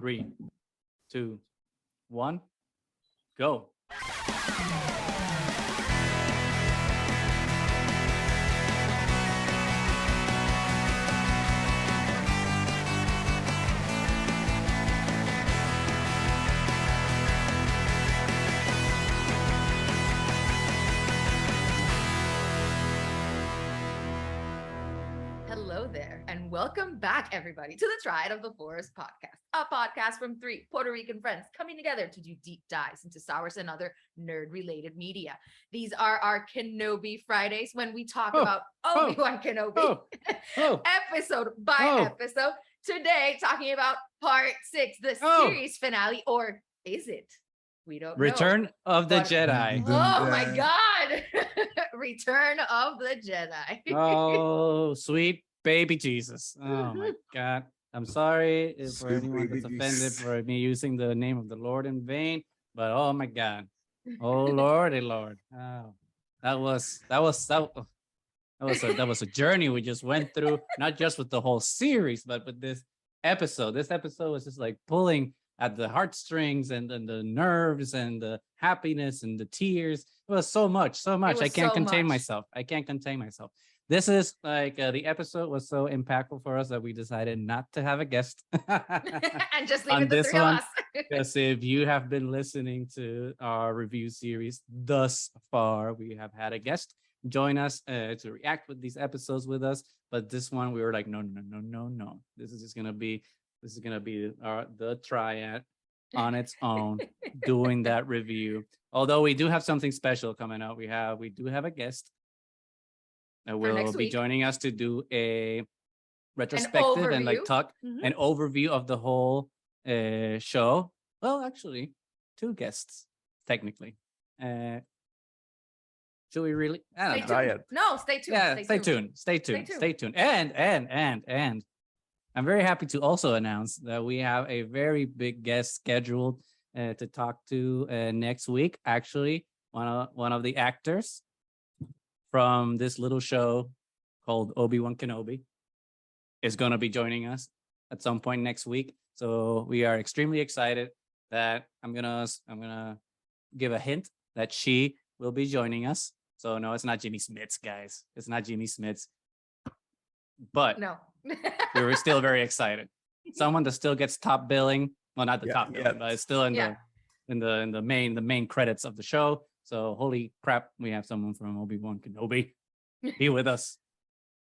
3, 2, 1, go. Hello there, and welcome back, everybody, to the Triad of the Forest podcast, a podcast from 3 Puerto Rican friends coming together to do deep dives into Star Wars and other nerd-related media. These are our Kenobi Fridays, when we talk about Obi-Wan Kenobi, episode by episode. Today, talking about part 6, the series finale, or is it? We don't know. Return of the Jedi. Oh my God. Return of the Jedi. Oh, sweet baby Jesus. Oh my God. I'm sorry for anyone that's offended for me using the name of the Lord in vain, but oh my God. Oh Lordy Lord. Oh, that was a journey we just went through, not just with the whole series, but with this episode. This episode was just like pulling at the heartstrings and the nerves and the happiness and the tears. It was so much. I can't contain myself. This is like the episode was so impactful for us that we decided not to have a guest and just leave it the three of us. Because if you have been listening to our review series thus far, we have had a guest join us to react with these episodes with us. But this one, we were like, no. This is gonna be the Triad on its own doing that review. Although we do have something special coming out. We do have a guest that will be joining us to do a retrospective and like talk an overview of the whole show. Well, actually, 2 guests technically. Should we really? I don't know. No, stay tuned. Yeah, stay tuned. And I'm very happy to also announce that we have a very big guest scheduled to talk to next week. Actually, one of the actors from this little show called Obi-Wan Kenobi is going to be joining us at some point next week. So we are extremely excited that I'm gonna give a hint that she will be joining us. So no, it's not Jimmy Smits, guys. It's not Jimmy Smits. But no. we were still very excited. Someone that still gets top billing. Well, not the top billing, but it's still in the main credits of the show. So holy crap, we have someone from Obi-Wan Kenobi be with us.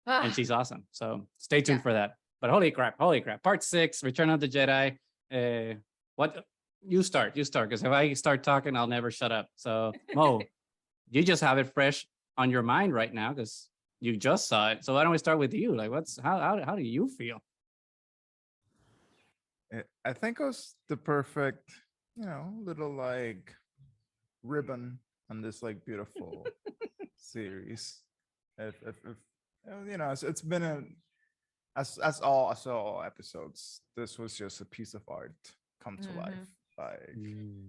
And she's awesome. So stay tuned for that. But holy crap. Part 6, Return of the Jedi. What you start, because if I start talking, I'll never shut up. So Mo, you just have it fresh on your mind right now because you just saw it. So why don't we start with you? Like, how do you feel? I think it was the perfect, little like ribbon on this like beautiful series. If it's been as all episodes, this was just a piece of art come to life. Like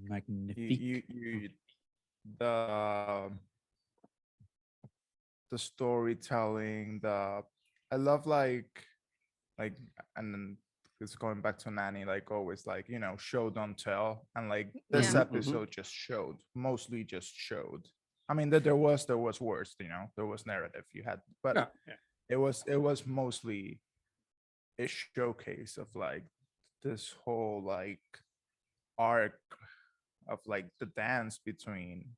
magnifique. The storytelling, I love like and then it's going back to Nani, like always, like show don't tell, and like this episode mostly just showed. I mean that there was words, there was narrative you had, but it was mostly a showcase of like this whole like arc of like the dance between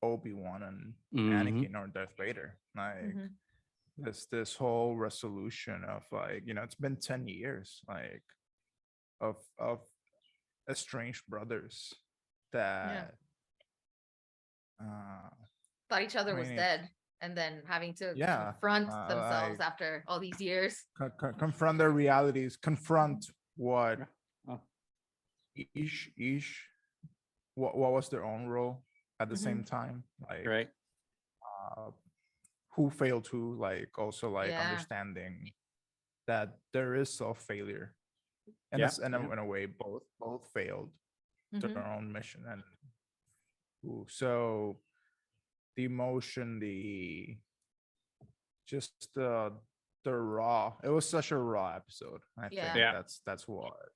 Obi-Wan and Anakin or Darth Vader, like this whole resolution of like it's been 10 years like of estranged brothers that thought each other was dead, and then having to confront themselves after all these years, confront their realities, confront what each what was their own role at the same time, like who failed who, like also like understanding that there is self-failure and in a way both failed their own mission, and so the emotion, the raw, it was such a raw episode. I think that's what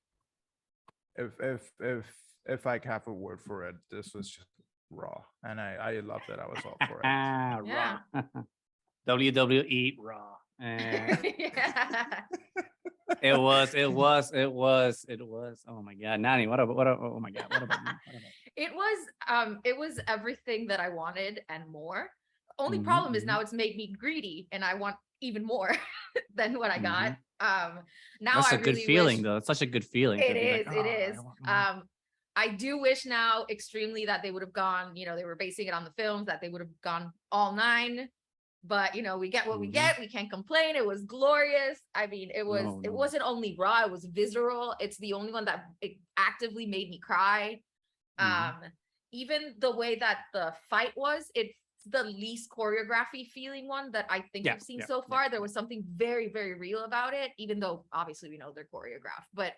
if I have a word for it, this was just raw, and I love that. I was all for it. Raw. WWE Raw. Yeah. It was. Oh my God, Nani, oh my God, what about you? It was everything that I wanted and more. Only Mhm, problem is mhm. now it's made me greedy and I want even more than what I got. Now That's I a good really feeling, wish though. It's such a good feeling to it be like, is, it oh, is. I want more. I do wish now extremely that they would have gone, they were basing it on the films, that they would have gone all 9. But we get what we get. We can't complain. It was glorious. I mean, it No, wasn't only raw, it was visceral. It's the only one that it actively made me cry. Even the way that the fight was, it's the least choreography feeling one that I think we've seen so far. There was something very, very real about it, even though obviously we know they're choreographed, but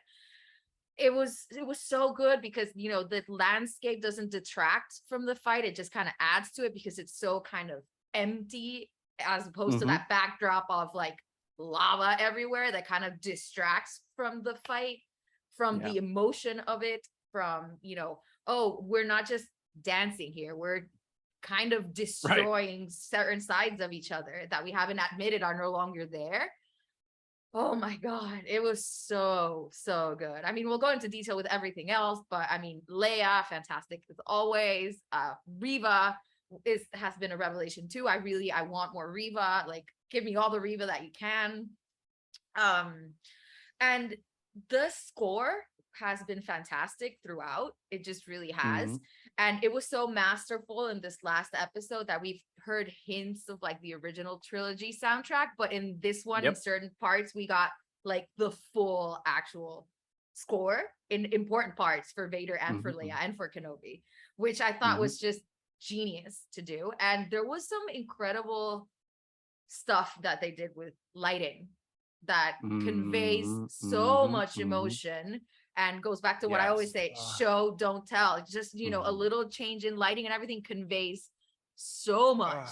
it was so good because the landscape doesn't detract from the fight. It just kind of adds to it because it's so kind of empty, as opposed to that backdrop of like lava everywhere that kind of distracts from the fight, from the emotion of it, from oh, we're not just dancing here, we're kind of destroying certain sides of each other that we haven't admitted are no longer there. Oh my God, it was so good. I mean, we'll go into detail with everything else, but I mean, Leia, fantastic as always. Reva has been a revelation too. I want more Reva. Like, give me all the Reva that you can. And the score has been fantastic throughout. It just really has. And it was so masterful in this last episode that we've heard hints of like the original trilogy soundtrack, but in this one, in certain parts, we got like the full actual score in important parts for Vader and for Leia and for Kenobi, which I thought was just genius to do. And there was some incredible stuff that they did with lighting that conveys so much emotion and goes back to what I always say, show, don't tell. Just, a little change in lighting and everything conveys so much.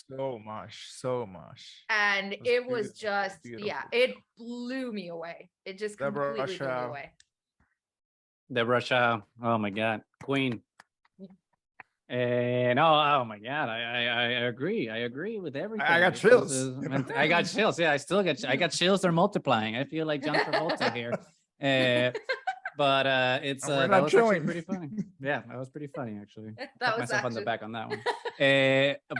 So much. And it was just, beautiful. It blew me away. It just completely blew me away. Deborah Shaw, oh my God, Queen. And oh my God, I agree. I agree with everything. I got chills. I got chills. Yeah, I got chills. They're multiplying. I feel like John Travolta here. But it's that was actually pretty funny. Yeah, that was pretty funny actually. Pat myself on the back on that one.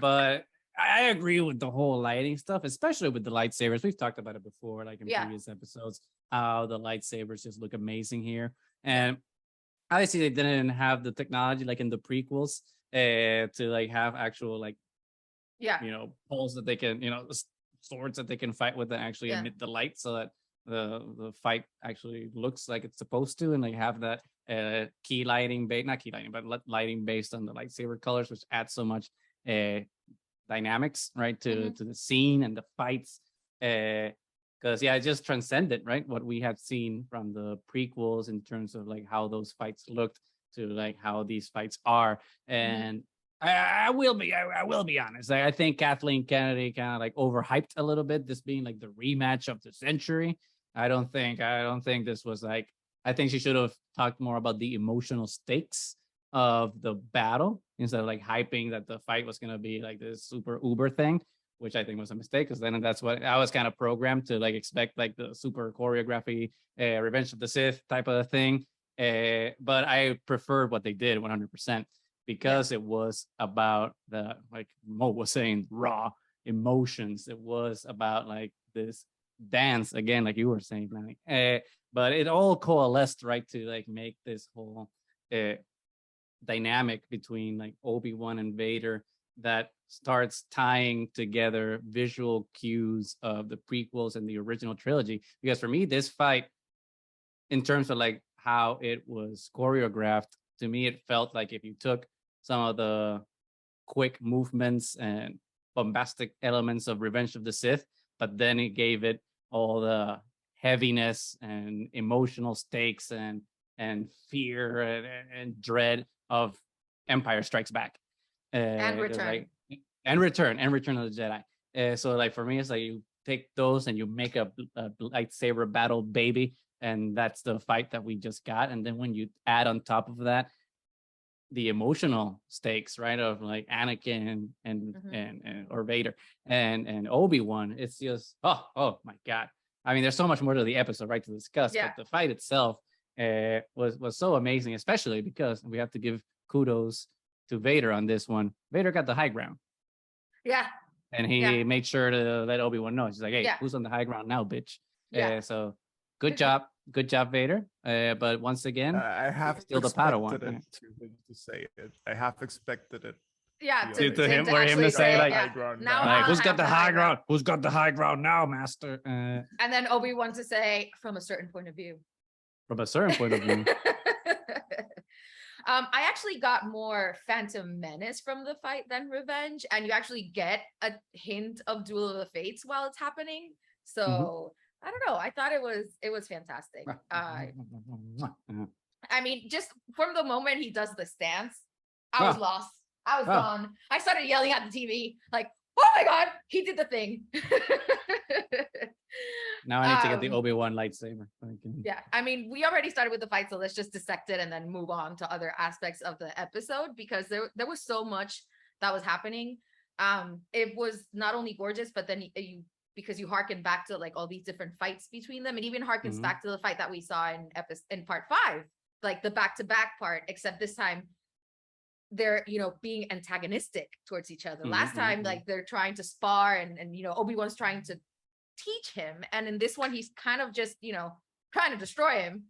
But I agree with the whole lighting stuff, especially with the lightsabers. We've talked about it before, like in previous episodes, how the lightsabers just look amazing here. And obviously they didn't have the technology like in the prequels to like have actual like poles that they can, swords that they can fight with and actually emit the light so that the fight actually looks like it's supposed to, and like have that key lighting but lighting based on the lightsaber colors, which adds so much dynamics right to the scene and the fights, because it just transcended right what we had seen from the prequels in terms of like how those fights looked to like how these fights are. And I will be honest, I think Kathleen Kennedy kind of like overhyped a little bit, this being like the rematch of the century. I don't think this was like, I think she should have talked more about the emotional stakes of the battle instead of like hyping that the fight was going to be like this super uber thing, which I think was a mistake, because then that's what I was kind of programmed to like expect, like the super choreography, Revenge of the Sith type of thing. But I preferred what they did 100% because it was about the, like Mo was saying, raw emotions. It was about like this dance again, like you were saying, Nani. But it all coalesced right to like make this whole dynamic between like Obi-Wan and Vader that starts tying together visual cues of the prequels and the original trilogy. Because for me, this fight, in terms of like how it was choreographed, to me, it felt like if you took some of the quick movements and bombastic elements of Revenge of the Sith, but then it gave it all the heaviness and emotional stakes and fear and dread of Empire Strikes Back. And Return. Like, and Return of the Jedi. So like for me, it's like you take those and you make a lightsaber battle baby And that's the fight that we just got. And then when you add on top of that the emotional stakes, right, of like Anakin and or Vader and Obi-Wan, it's just oh my God. I mean, there's so much more to the episode, right, to discuss, but the fight itself was so amazing, especially because we have to give kudos to Vader on this one. Vader got the high ground. Yeah. And he made sure to let Obi-Wan know. He's like, hey, who's on the high ground now, bitch? So good job, Vader. But once again, I have still the Padawan. To say it. I have expected it. Yeah, to him, for him to say like, now like who's got the high ground? Who's got the high ground now, Master? And then Obi-Wan to say, from a certain point of view. From a certain point of view. I actually got more Phantom Menace from the fight than Revenge, and you actually get a hint of Duel of the Fates while it's happening. So I don't know. I thought it was fantastic. I mean, just from the moment he does the stance, I was lost. I was gone. I started yelling at the TV, like, oh my God, he did the thing. Now I need to get the Obi-Wan lightsaber. Yeah, I mean, we already started with the fight, so let's just dissect it and then move on to other aspects of the episode, because there was so much that was happening. It was not only gorgeous, but then because you harken back to like all these different fights between them. It even harkens back to the fight that we saw in part 5, like the back-to-back part, except this time they're being antagonistic towards each other. Last time, like they're trying to spar and Obi-Wan's trying to teach him, and in this one he's kind of just trying to destroy him.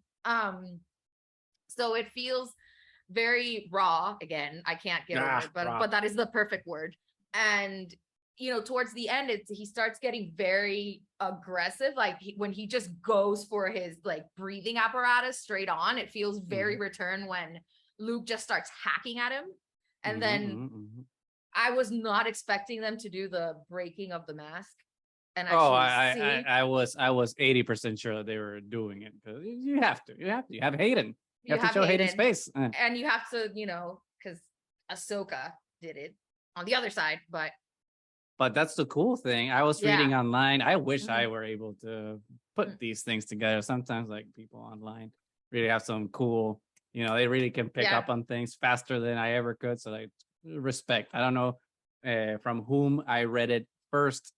So it feels very raw. Again, I can't get over it, but that is the perfect word. And towards the end, he starts getting very aggressive, like when he just goes for his like breathing apparatus straight on. It feels very Return when Luke just starts hacking at him. And then I was not expecting them to do the breaking of the mask. And I was 80% sure that they were doing it, because you have to have Hayden. You have to show Hayden's face. And you have to, because Ahsoka did it on the other side, but that's the cool thing. I was reading online. I wish I were able to put these things together. Sometimes like people online really have some cool, they really can pick up on things faster than I ever could. So like respect. I don't know from whom I read it first,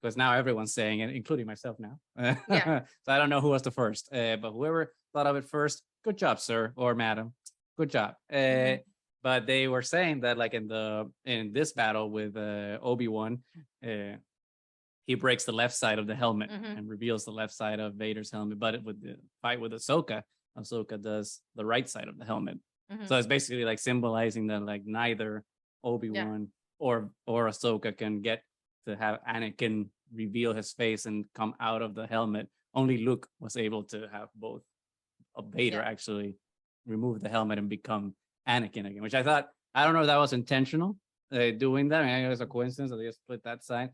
because now everyone's saying it, including myself now. So I don't know who was the first, but whoever thought of it first, good job, sir or madam. Good job. But they were saying that like in this battle with Obi-Wan, he breaks the left side of the helmet and reveals the left side of Vader's helmet. But with the fight with Ahsoka does the right side of the helmet. So it's basically like symbolizing that like neither Obi-Wan or Ahsoka can get to have Anakin reveal his face and come out of the helmet. Only Luke was able to have both. Vader actually remove the helmet and become Anakin again, which I don't know if that was intentional doing that. I mean, it was a coincidence that they just split that side.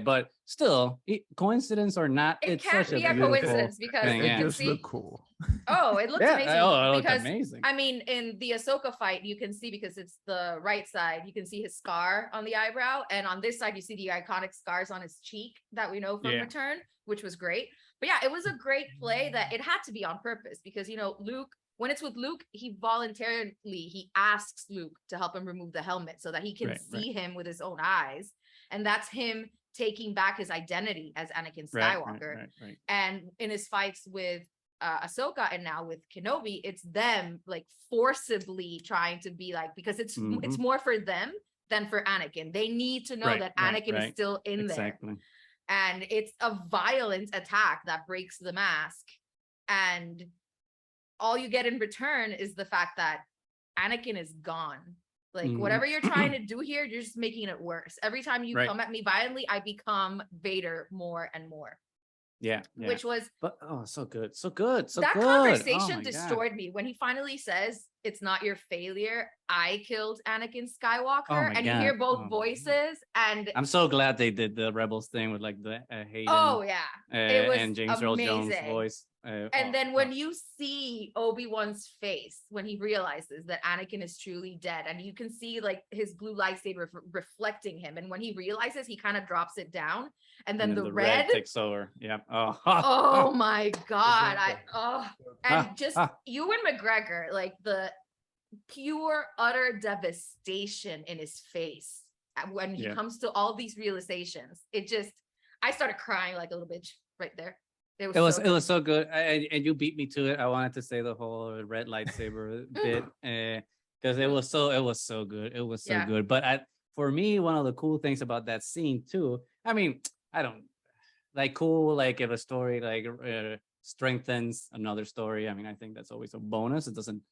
But still, coincidence or not, it's can't be a coincidence, because it just looked cool. Oh, it looks amazing. Oh, it looked amazing. I mean, in the Ahsoka fight, you can see, because it's the right side, you can see his scar on the eyebrow, and on this side, you see the iconic scars on his cheek that we know from Return, which was great. But yeah, it was a great play that it had to be on purpose, because Luke. When it's with Luke, he asks Luke to help him remove the helmet so that he can see him with his own eyes. And that's him taking back his identity as Anakin Skywalker. Right. And in his fights with Ahsoka and now with Kenobi, it's them like forcibly trying to be like, because it's more for them than for Anakin. They need to know that Anakin is still in there. And it's a violent attack that breaks the mask. And all you get in return is the fact that Anakin is gone. Like whatever you're trying to do here, you're just making it worse. Every time you come at me violently, I become Vader more and more. Yeah. Which was so good. That conversation destroyed me when he finally says, it's not your failure. I killed Anakin Skywalker. Oh my And you God. hear Oh both my voices. And I'm so glad they did the Rebels thing with like the Hayden oh yeah, it was and James Earl Jones amazing. voice. And then when you see Obi-Wan's face, when he realizes that Anakin is truly dead, and you can see like his blue lightsaber reflecting him. And when he realizes, he kind of drops it down. And then the red takes over. Yeah. Oh, oh my God. And Ah, just ah. Ewan McGregor, like the pure, utter devastation in his face when he comes to all these realizations. I started crying like a little bitch right there. It was so good. And you beat me to it. I wanted to say the whole red lightsaber bit because it was so good. It was so good. But for me, one of the cool things about that scene too, I mean, I don't like cool, like if a story like strengthens another story. I mean, I think that's always a bonus. It doesn't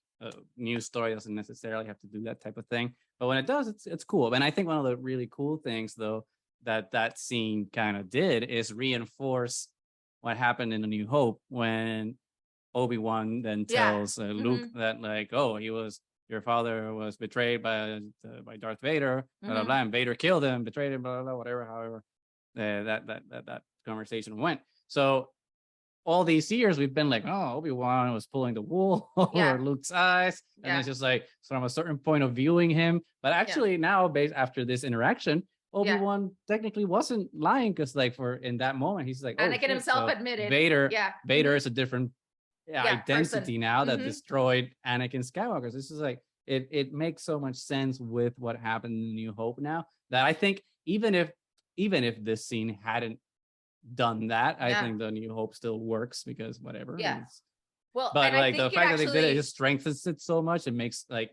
new story doesn't necessarily have to do that type of thing. But when it does, it's cool. And I think one of the really cool things though that scene kind of did is reinforce what happened in A New Hope when Obi-Wan then tells Luke that like, oh, your father was betrayed by Darth Vader, blah, blah, blah, and Vader killed him, betrayed him, blah, blah, blah, whatever, however that conversation went. So all these years we've been like, oh, Obi-Wan was pulling the wool over Luke's eyes. And it's just like, so from a certain point of viewing him, but actually now based after this interaction, Obi-Wan technically wasn't lying because like in that moment he's like, Anakin himself admitted Vader is a different identity now that destroyed Anakin Skywalker. So this is like it makes so much sense with what happened in New Hope now that I think even if this scene hadn't done that, I think the New Hope still works because whatever. Well, but like the fact that they did it just strengthens it so much. It makes like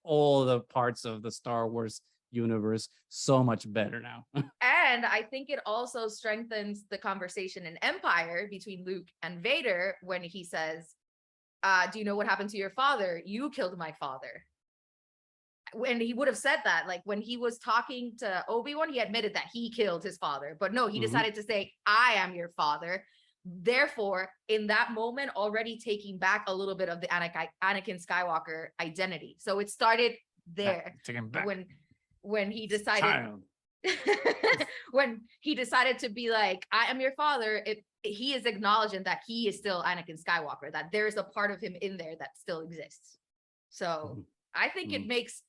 all the parts of the Star Wars universe so much better now. And I think it also strengthens the conversation in Empire between Luke and Vader when he says, do you know what happened to your father? You killed my father. When he would have said that, like when he was talking to Obi-Wan, he admitted that he killed his father, but no, he decided to say, I am your father. Therefore, in that moment, already taking back a little bit of the Anakin Skywalker identity. So it started there when he decided when he decided to be like, I am your father. He is acknowledging that he is still Anakin Skywalker, that there's a part of him in there that still exists. So I think it makes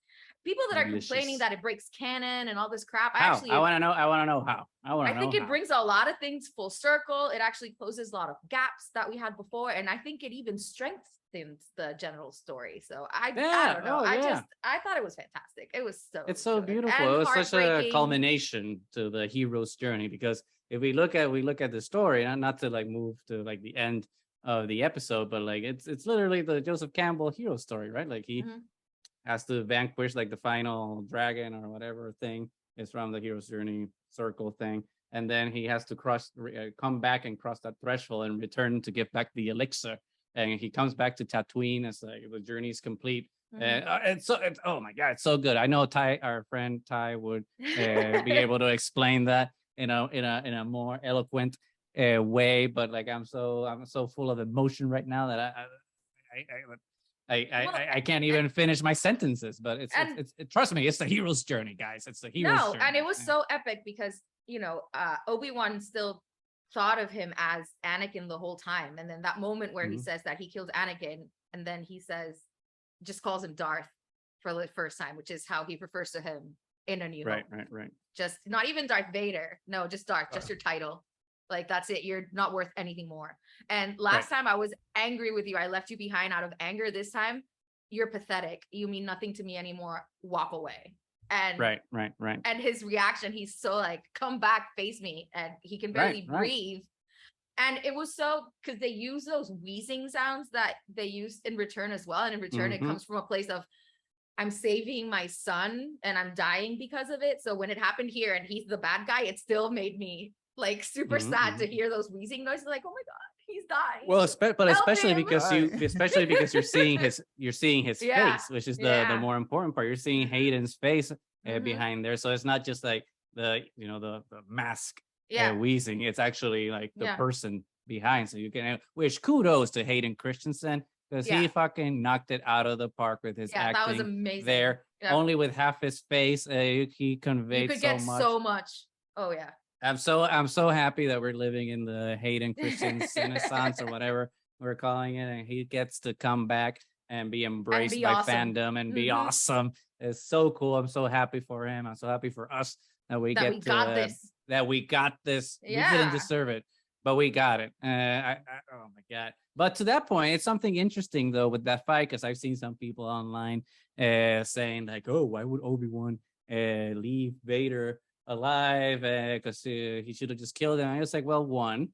people that are complaining that it breaks canon and all this crap. I want to know how. I think it brings a lot of things full circle. It actually closes a lot of gaps that we had before. And I think it even strengthens the general story. So I don't know. I thought it was fantastic. It's so beautiful. It was such a culmination to the hero's journey, because if we look at the story, not to like move to like the end of the episode, but like it's literally the Joseph Campbell hero story, right? Like he has to vanquish like the final dragon or whatever thing is from the hero's journey circle thing, and then he has to come back and cross that threshold and return to give back the elixir, and he comes back to Tatooine as like the journey is complete. It's oh my God, it's so good. I know our friend Ty would be able to explain that in a more eloquent way, but like I'm so full of emotion right now that I can't even finish my sentences, but it's trust me, it's the hero's journey, guys. It's the hero's journey. And it was so epic because Obi-Wan still thought of him as Anakin the whole time, and then that moment where he says that he killed Anakin, and then he just calls him Darth for the first time, which is how he refers to him in A New Hope. Right. Just not even Darth Vader, no, just Darth, just your title. Like, that's it. You're not worth anything more. And last time I was angry with you. I left you behind out of anger. This time, you're pathetic. You mean nothing to me anymore. Walk away. And right. And his reaction, he's so like, come back, face me. And he can barely breathe. And it was so, because they use those wheezing sounds that they used in return as well. And in return, it comes from a place of, I'm saving my son and I'm dying because of it. So when it happened here and he's the bad guy, it still made me like super sad to hear those wheezing noises. Like, oh my God, he's dying. Well, especially because you're seeing his face, which is the more important part. You're seeing Hayden's face behind there, so it's not just like the mask wheezing. It's actually like the person behind. So you can wish kudos to Hayden Christensen. because Yeah. he fucking knocked it out of the park with his Yeah, that was acting amazing. there. Yeah. Only with half his face, he You conveyed could so get much. so much. Oh yeah. I'm so happy that we're living in the Hayden Christensen Renaissance or whatever we're calling it, and he gets to come back and be embraced be by awesome. fandom and be Mhm. awesome. It's so cool. I'm so happy for him. I'm so happy for us that we That get we to got this. that we got this. We Yeah. didn't deserve it, but we got it. Oh my god! But to that point, it's something interesting though with that fight, because I've seen some people online saying like, "Oh, why would Obi-Wan leave Vader alive? Because he should have just killed him." I was like, "Well, one,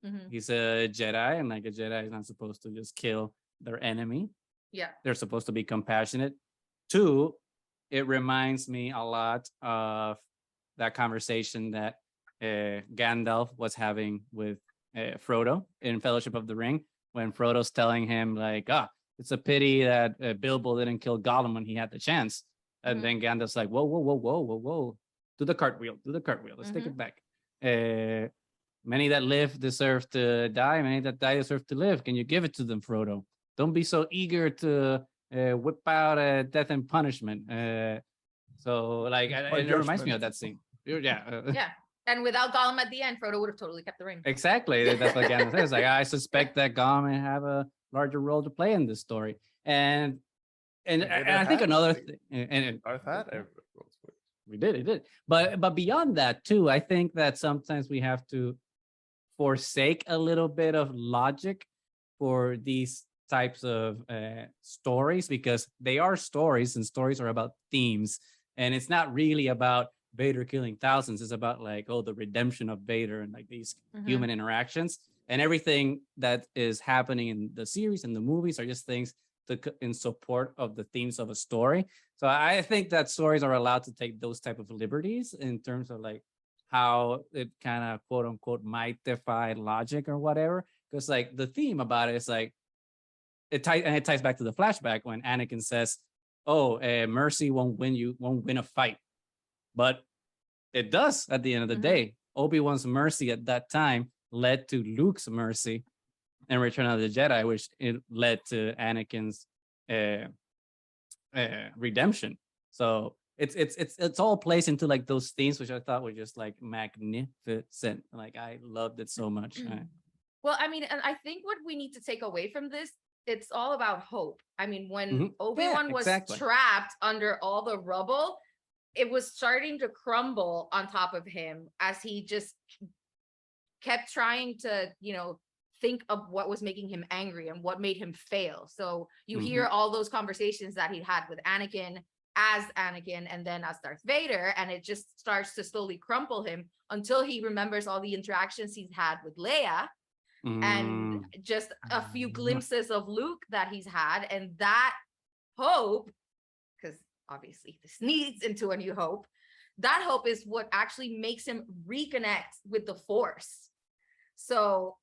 Mhm. he's a Jedi, and like a Jedi is not supposed to just kill their enemy. Yeah. They're supposed to be compassionate. Two, it reminds me a lot of that conversation that Gandalf was having with Frodo in Fellowship of the Ring, when Frodo's telling him like, it's a pity that Bilbo didn't kill Gollum when he had the chance. And then Gandalf's like, whoa, whoa, whoa, whoa, whoa, whoa. Do the cartwheel. Let's take it back. Many that live deserve to die. Many that die deserve to live. Can you give it to them, Frodo? Don't be so eager to whip out death and punishment. So, like, and it reminds me of that scene. Yeah. Yeah. And without Gollum at the end, Frodo would have totally kept the ring. Exactly. That's what Gandalf says. Like, I suspect that Gollum may have a larger role to play in this story. And I think another thing, and we did. But beyond that too, I think that sometimes we have to forsake a little bit of logic for these types of stories, because they are stories, and stories are about themes, and it's not really about Vader killing thousands. It's about like, oh, the redemption of Vader and like these human interactions, and everything that is happening in the series and the movies are just things in support of the themes of a story. So I think that stories are allowed to take those type of liberties in terms of like how it kind of quote unquote might defy logic or whatever. Because like the theme about it is like it ties back to the flashback when Anakin says, "Oh, mercy won't win a fight," but it does at the end of the day. Obi-Wan's mercy at that time led to Luke's mercy in Return of the Jedi, which it led to Anakin's redemption. So it's all plays into like those themes, which I thought were just like magnificent. Like I loved it so much. Well, I mean, and I think what we need to take away from this, it's all about hope. I mean, when Obi-Wan was trapped under all the rubble, it was starting to crumble on top of him as he just kept trying to, think of what was making him angry and what made him fail. So you hear all those conversations that he'd had with Anakin as Anakin and then as Darth Vader, and it just starts to slowly crumple him until he remembers all the interactions he's had with Leia and just a few glimpses of Luke that he's had, and that hope, because obviously this needs into a new hope, that hope is what actually makes him reconnect with the Force. So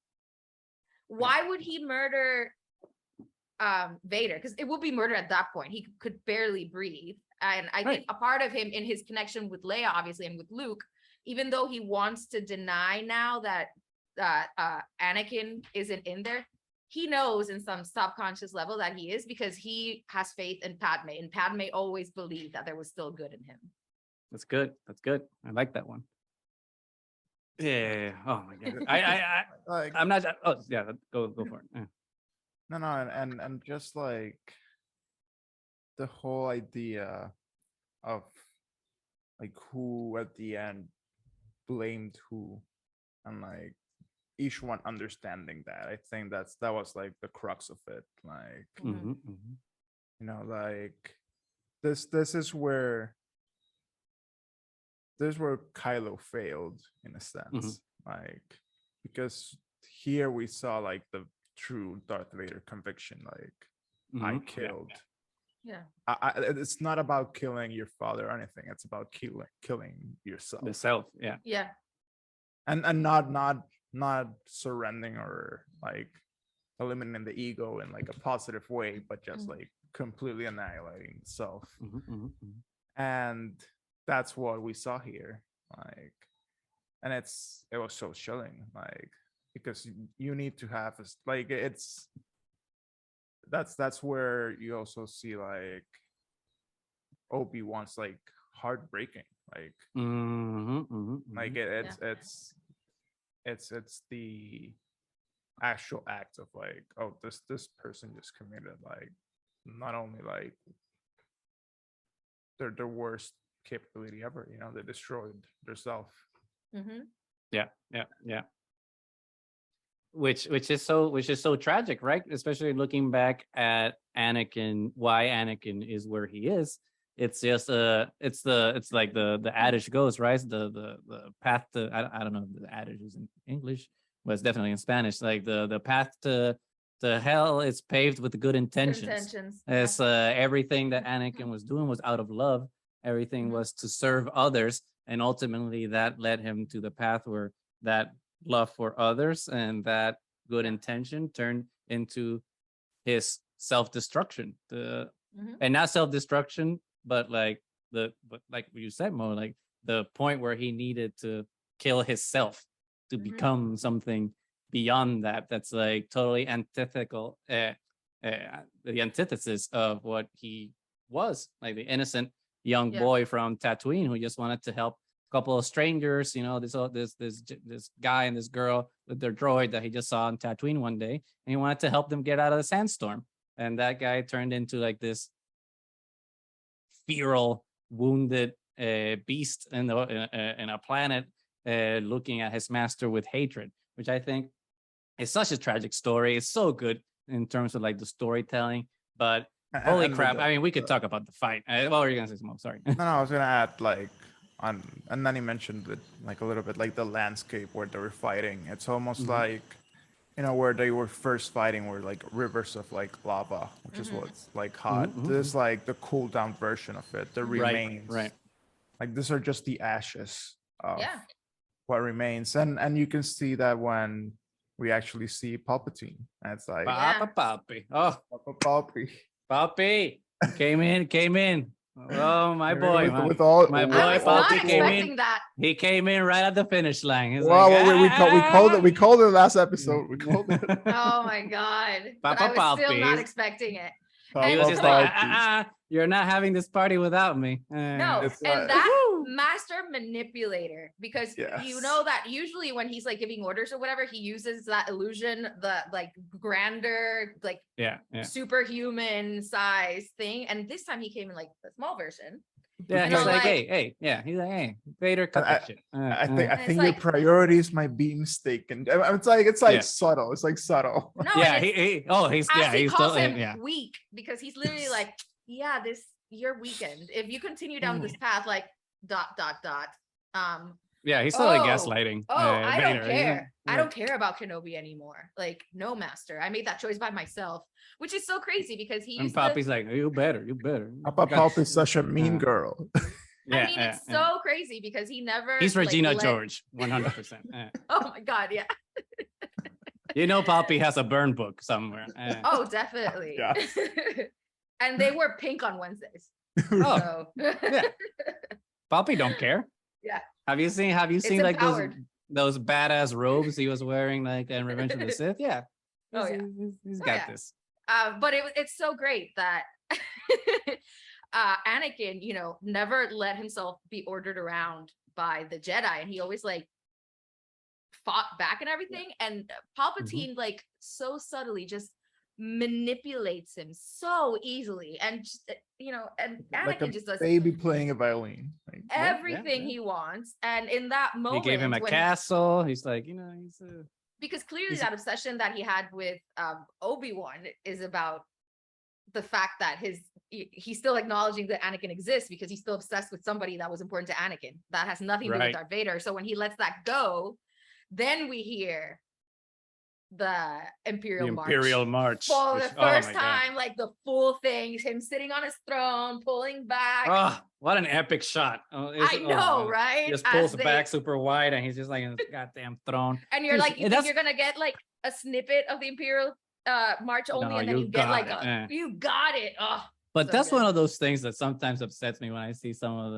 why would he murder Vader? Because it would be murder at that point. He could barely breathe. And I think a part of him in his connection with Leia, obviously, and with Luke, even though he wants to deny now that Anakin isn't in there, he knows in some subconscious level that he is, because he has faith in Padmé, and Padmé always believed that there was still good in him. That's good. I like that one. Yeah. Oh my god. I'm not. Oh yeah. Go for it. Yeah. No, and just like the whole idea of like who at the end blamed who, and like each one understanding that. I think that was like the crux of it. Like like this is where Kylo failed in a sense. Like, because here we saw like the true Darth Vader conviction, like I killed. Yeah. It's not about killing your father or anything. It's about killing yourself. The self. Yeah. Yeah. And not surrendering or like eliminating the ego in like a positive way, but just like completely annihilating self. And that's what we saw here. Like, and it was so chilling, like, because you need to have like it's that's where you also see like Obi-Wan's like heartbreaking, like like it's the actual act of like, oh, this person just committed like not only like their worst capability ever, you know, they destroyed their self. Yeah. Which is so tragic, right? Especially looking back at Anakin, why Anakin is where he is. It's just it's like the adage goes, right? The path to, I don't know if the adage is in English, but it's definitely in Spanish. Like the path to hell is paved with good intentions. As everything that Anakin was doing was out of love. Everything was to serve others, and ultimately that led him to the path where that love for others and that good intention turned into his self-destruction. And not self-destruction, but like like you said, Mo, like the point where he needed to kill himself to become something beyond that. That's like totally antithetical, the antithesis of what he was, like the innocent young boy from Tatooine who just wanted to help couple of strangers, you know, this guy and this girl with their droid that he just saw on Tatooine one day, and he wanted to help them get out of the sandstorm. And that guy turned into like this feral, wounded beast in a planet, looking at his master with hatred, which I think is such a tragic story. It's so good in terms of like the storytelling, but holy crap! I mean, we could talk about the fight. What were you gonna say, Smo? Sorry. No, I was gonna add like and Nani mentioned it like a little bit, like the landscape where they were fighting. It's almost like, you know, where they were first fighting were like rivers of like lava, which is what's like hot. This is like the cool down version of it, the remains. Right. Like these are just the ashes of what remains, and you can see that when we actually see Palpatine. And it's like Papa Papi. Oh, Papa Papi came in. Oh, my boy, with all my boy, I was not Papi came in. that. He came in right at the finish line. He's well, like, we called it last episode. We called it. Oh my god! But Papa I was still Papi. not expecting it. He was just like, you're not having this party without me. No, and that master manipulator, because you know that usually when he's like giving orders or whatever, he uses that illusion, the like grander, like superhuman size thing. And this time he came in like the small version. Yeah, he's like, hey, he's like, hey, Vader, cut that shit. I think your priorities might be mistaken. It's like subtle. It's like subtle. No, he's calls him weak, because he's literally like, you're weakened if you continue down this path, like ... Yeah, he's totally gaslighting. I Vader. don't care. I don't care about Kenobi anymore. Like, no, master. I made that choice by myself, which is so crazy because he. And Poppy's like, you better. Papa Pop is such a mean girl. I mean, it's so crazy because he never. He's Regina George, 100%. Oh my god, yeah. You know, Poppy has a burn book somewhere. Oh, definitely. Yeah. And they were pink on Wednesdays. Oh, yeah. Poppy don't care. Yeah. Have you seen like those badass robes he was wearing like in Revenge of the Sith? Yeah. He's got this. But it's so great that Anakin, you know, never let himself be ordered around by the Jedi, and he always like fought back and everything. And Palpatine like so subtly just manipulates him so easily, and just, you know, and Anakin like just does baby playing a violin, like, everything he wants. And in that moment, he gave him a castle. He's like, you know, because clearly that obsession that he had with Obi-Wan is about the fact that he's still acknowledging that Anakin exists, because he's still obsessed with somebody that was important to Anakin that has nothing to do with Darth Vader. So when he lets that go, then we hear the Imperial March for the first time, like the full thing, him sitting on his throne, pulling back. Oh, what an epic shot. I know, right? He just pulls back super wide, and he's just like in his goddamn throne. And you're like, you think you're gonna get like a snippet of the Imperial March only, and then you get like you got it. Oh, but so that's good. One of those things that sometimes upsets me when I see some of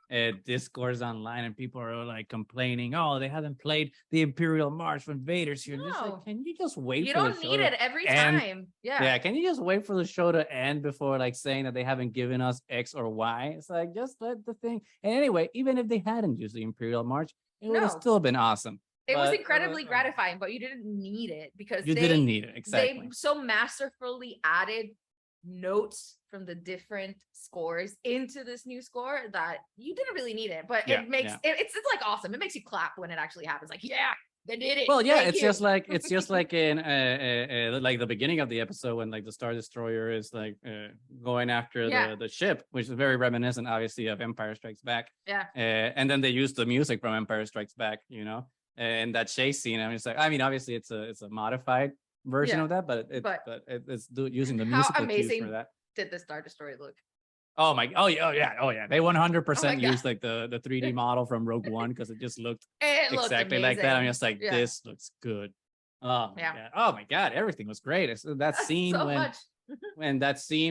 discourse online, and people are like complaining, oh, they haven't played the Imperial March when Vader's here. Just like, No. can you just wait You for the don't show need to it every end? time. Yeah. Yeah, can you just wait for the show to end before like saying that they haven't given us X or Y? It's like, just let the thing. And anyway, even if they hadn't used the Imperial March, it would have No. still been awesome. It was But, incredibly gratifying, but you didn't need it because You didn't need it, exactly. they so masterfully added notes from the different scores into this new score that you didn't really need it. But Yeah, it makes yeah. it's like awesome. It makes you clap when it actually happens. Like, yeah, they did it. Well, yeah, Thank it's you. just like in like the beginning of the episode when like the Star Destroyer is like going after Yeah. the ship, which is very reminiscent, obviously, of Empire Strikes Back. Yeah. And then they use the music from Empire Strikes Back, you know, and that chase scene. I mean, it's like, I mean, obviously, it's a modified version Yeah, of that, but using the how musical cues amazing for that. did the Star Destroyer look? Oh my! Oh yeah! They 100% God. used like the 3D model from Rogue One because it just looked It looked exactly like that. I'm amazing. just like, Yeah. this looks good. Oh my Yeah. god! Oh my god! Everything was great. So that scene so when much.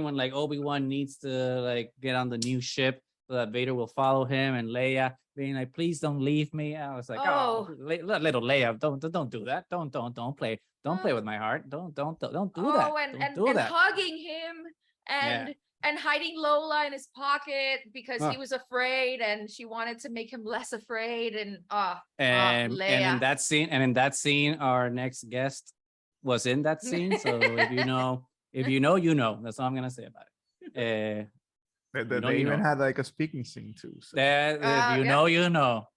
when like Obi-Wan needs to like get on the new ship so that Vader will follow him, and Leia being like, "Please don't leave me." I was like, Oh. little Leia, don't do that. Don't play Oh. with my heart. Don't do that. And Don't do that. hugging him and hiding Lola in his pocket because he Oh. was afraid and she wanted to make him less afraid. And And Leia. in that scene, our next guest was in that scene. So if you know, you know. That's all I'm gonna say about it. They even had like a speaking scene too. So. That if you yeah. know, you know.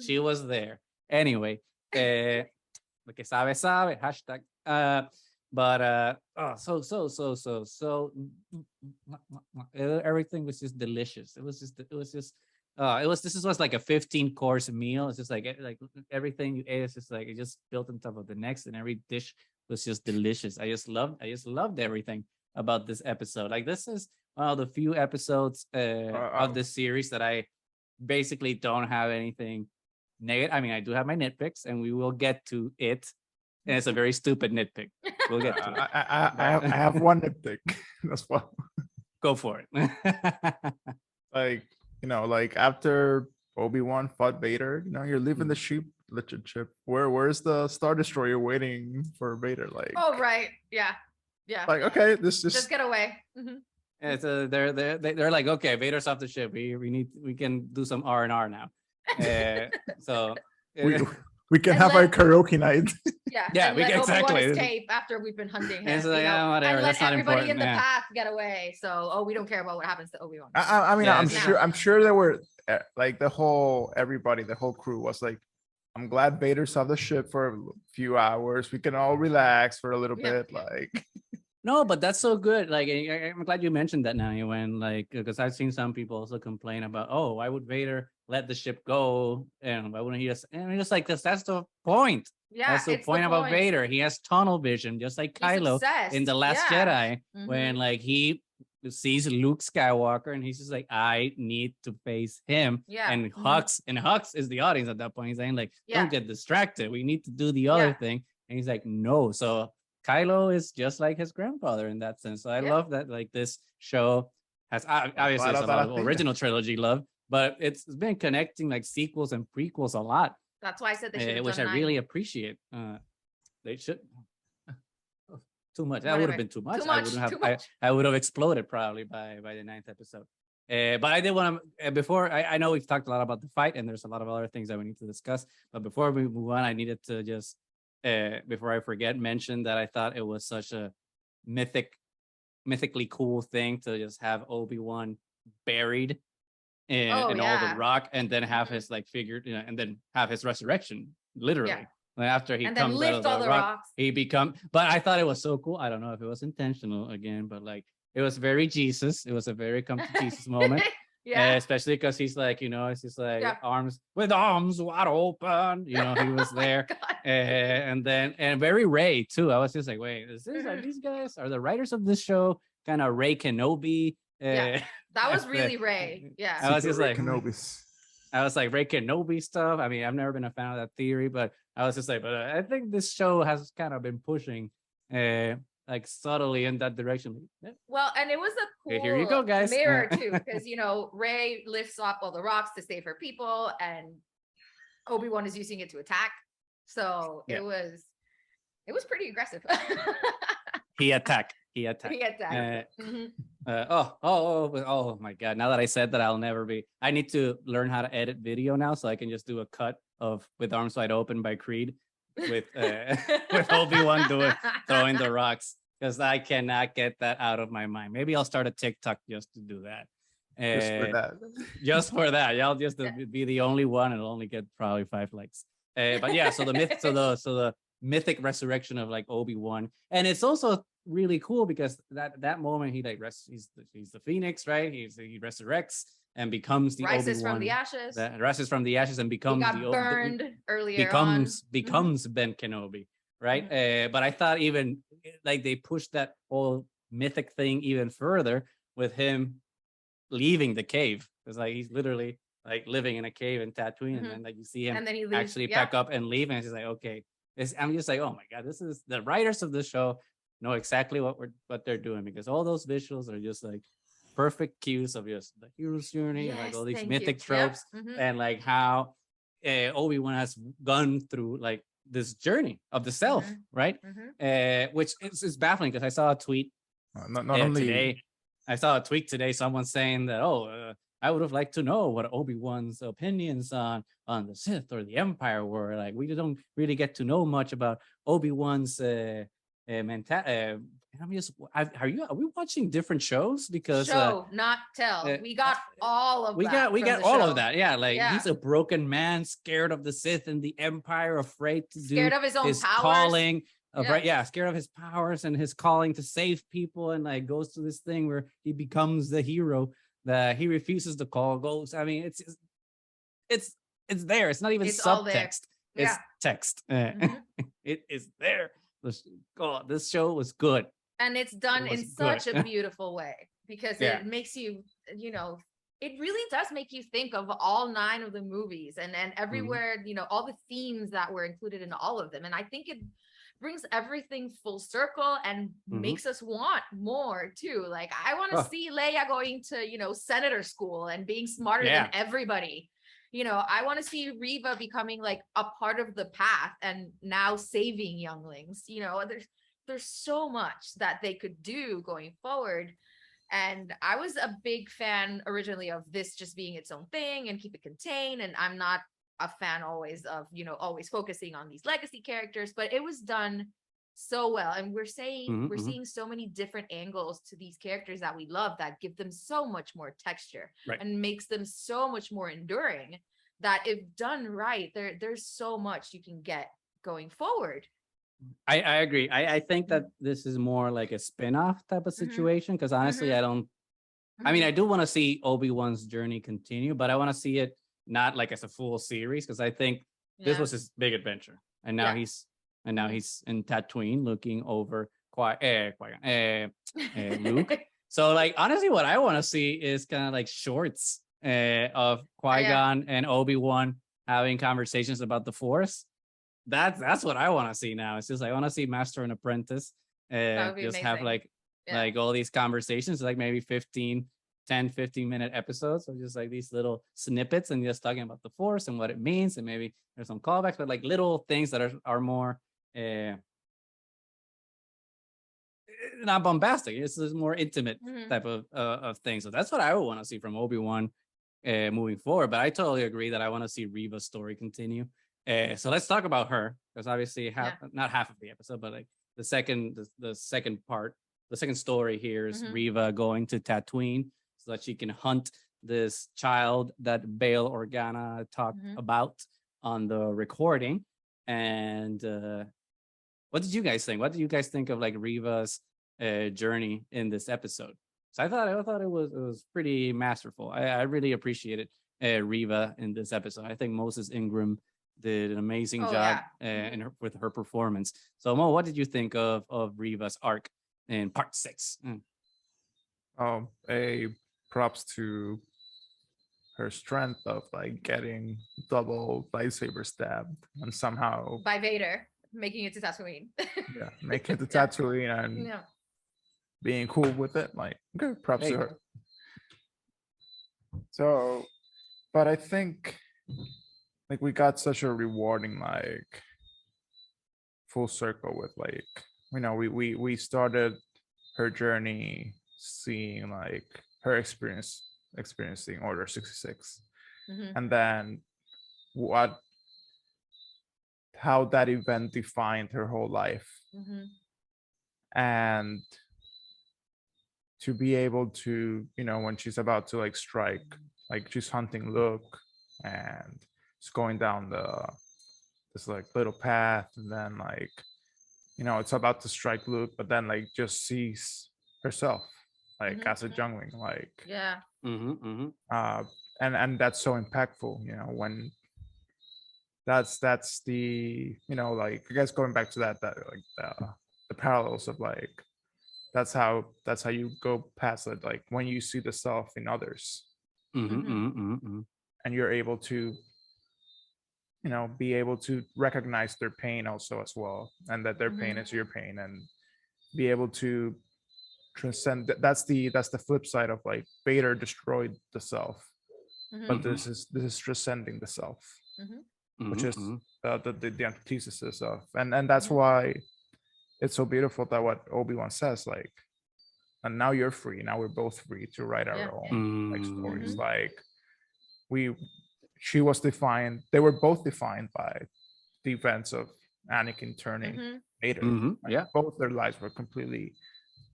She was there. Anyway, lo que sabe, hashtag. Everything was just delicious. This was like a 15-course meal. It's just like everything you ate is just like it just built on top of the next, and every dish was just delicious. I just loved everything about this episode. Like, this is one of the few episodes of this series that I basically don't have anything negative. I mean, I do have my nitpicks, and we will get to it. And it's a very stupid nitpick. We'll get to it. I have one nitpick as well. Go for it. Like, you know, like after Obi-Wan fought Vader, you know, you're leaving the ship. Where's the Star Destroyer waiting for Vader? Like, Oh, right. Yeah. like, okay, this Just get away. Mhm. And so they're like, okay, Vader's off the ship. We can do some R&R now. So we can And have our let- karaoke night. Yeah. Yeah, and we let can- Obi-Wan exactly. escape after we've been hunting him. And it's like, you know, yeah, whatever, and that's let not everybody in important, the yeah. path get away. So, we don't care about what happens to Obi-Wan. I mean, Yeah, I'm sure there were like the whole crew was like, I'm glad Vader's off the ship for a few hours. We can all relax for a little Yeah, bit. yeah. Like, No, but that's so good. Like, I'm glad you mentioned that, Nani, when like, because I've seen some people also complain about, oh, why would Vader let the ship go, and why wouldn't he just? And I'm just like, that's the point. Yeah. That's the it's point about point. Vader. He has tunnel vision, just like He's Kylo obsessed. in the Last Yeah. Jedi, when Mhm. like he sees Luke Skywalker, and he's just like, I need to face him. Yeah. And Mhm. Hux is the audience at that point. He's saying like, Yeah. don't get distracted. We need to do the other Yeah. thing. And he's like, no. So Kylo is just like his grandfather in that sense. So I Yeah. love that like this show has obviously it's a lot of original trilogy love, but it's been connecting like sequels and prequels a lot, That's why I said they should have which I done really 9. appreciate. They should. Too much. That Whatever. would have been too much. Too I much, wouldn't have. too much. I would have exploded probably by the 9th episode. But I did want to before I know we've talked a lot about the fight, and there's a lot of other things that we need to discuss. But before we move on, I needed to just before I forget, mention that I thought it was such a mythically cool thing to just have Obi-Wan buried in all yeah. the rock, and then have Mhm. his like figure, you know, and then have his resurrection literally. Yeah. Like, after he And then comes out of lift all the the rock, rocks. he become. But I thought it was so cool. I don't know if it was intentional again, but like it was very Jesus. It was a very come to Jesus moment. Yeah. Especially because he's like, you know, it's just like Yeah. arms wide open. You know, he was Oh my there. God. And very Ray too. I was just like, wait, is this are Mhm. these guys are the writers of this show kind of Ray Kenobi? Yeah. That was uh, really Ray. Yeah. I was just like, Kenobis. I was like Ray Kenobi stuff. I mean, I've never been a fan of that theory, but I was just like, but I think this show has kind of been pushing like subtly in that direction. Yeah. Well, and it was a cool Here you go, guys. mirror too, because Rey lifts up all the rocks to save her people, and Obi-Wan is using it to attack. So Yeah. it was pretty aggressive. He attacked. He attacked. Oh my God. Now that I said that, I need to learn how to edit video now so I can just do a cut of With Arms Wide Open by Creed with Obi-Wan throwing the rocks, because I cannot get that out of my mind. Maybe I'll start a TikTok just to do that. Just for that. Just for that. Y'all just be the only one, and it'll only get probably 5 likes. But yeah, so the myth, so the mythic resurrection of like Obi-Wan, and it's also really cool because that moment he's the Phoenix, right? He resurrects and becomes the rises Obi-Wan from the ashes. That rises from the ashes and becomes burned earlier. Becomes Ben Kenobi, right? But I thought even like they pushed that whole mythic thing even further with him leaving the cave, because like he's literally like living in a cave in Tatooine, and then like you see him and then he leaves, actually pack up and leave, and it's like, okay, I'm just like, oh my God, this is the writers of this show know exactly what they're doing, because all those visuals are just like perfect cues of just the hero's journey, and like all these mythic tropes, and like how Obi-Wan has gone through like this journey of the self, right? Which is baffling, because I saw a tweet not only today. I saw a tweet today, someone saying that, I would have liked to know what Obi-Wan's opinions on the Sith or the Empire were. Like, we don't really get to know much about Obi-Wan's mentality. Are we watching different shows? Because show, not tell. We got all of that. We got all of that. Yeah, like he's a broken man, scared of the Sith and the Empire, afraid to scared of his own powers. Calling. Scared of his powers and his calling to save people, and like goes to this thing where he becomes the hero that he refuses to call. Goes, I mean, it's there. It's not even subtext. It's text. It is there. This show was good, and it's done in such a beautiful way, because it makes you, it really does make you think of all 9 of the movies, and everywhere, all the themes that were included in all of them, and I think it brings everything full circle and makes us want more too. Like, I want to see Leia going to, senator school and being smarter than everybody. I want to see Reva becoming like a part of the path and now saving younglings. There's so much that they could do going forward. And I was a big fan originally of this just being its own thing and keep it contained. And I'm not a fan always of, always focusing on these legacy characters, but it was done so well. And we're seeing so many different angles to these characters that we love, that give them so much more texture and makes them so much more enduring, that if done right, there's so much you can get going forward. I agree. I think that this is more like a spin-off type of situation, because honestly, I mean, I do want to see Obi-Wan's journey continue, but I want to see it not like as a full series, because I think this was his big adventure, and now he's in Tatooine looking over Luke. So like, honestly, what I want to see is kind of like shorts of Qui-Gon and Obi-Wan having conversations about the Force. That's what I want to see now. It's just like, I want to see Master and Apprentice just amazing. Have like all these conversations, like maybe 10-15-minute episodes of just like these little snippets and just talking about the Force and what it means, and maybe there's some callbacks, but like little things that are more not bombastic. It's a more intimate type of thing. So that's what I would want to see from Obi-Wan moving forward. But I totally agree that I want to see Reva's story continue. So let's talk about her, because obviously not half of the episode, but like the second part, the second story here is Reva going to Tatooine so that she can hunt this child that Bail Organa talked about on the recording. And what did you guys think? What did you guys think of like Reva's journey in this episode? So I thought it was pretty masterful. I really appreciated Reva in this episode. I think Moses Ingram did an amazing job with her performance. So Mo, what did you think of Reva's arc in part 6? Props to her strength of like getting double lightsaber stabbed and somehow by Vader. making it to Tatooine. Yeah, make it to Tatooine and being cool with it. Like, good props to her. So, but I think like we got such a rewarding like full circle with like, you know, we started her journey seeing like her experiencing Order 66, and then how that event defined her whole life, and to be able to, you know, when she's about to like strike, like she's hunting Luke and it's going down this like little path, and then like, you know, it's about to strike Luke, but then like just sees herself like as a youngling, like and that's so impactful, you know, when that's the, you know, like I guess going back to that like the parallels of like that's how you go past it, like when you see the self in others, and you're able to, you know, be able to recognize their pain also as well, and that their pain is your pain, and be able to transcend. That's the flip side of like Vader destroyed the self, but this is transcending the self, which is the antithesis of, and that's why it's so beautiful that what Obi-Wan says, like, and now you're free, now we're both free to write our own like stories. Like she was defined, they were both defined by the events of Anakin turning Vader. Like, both their lives were completely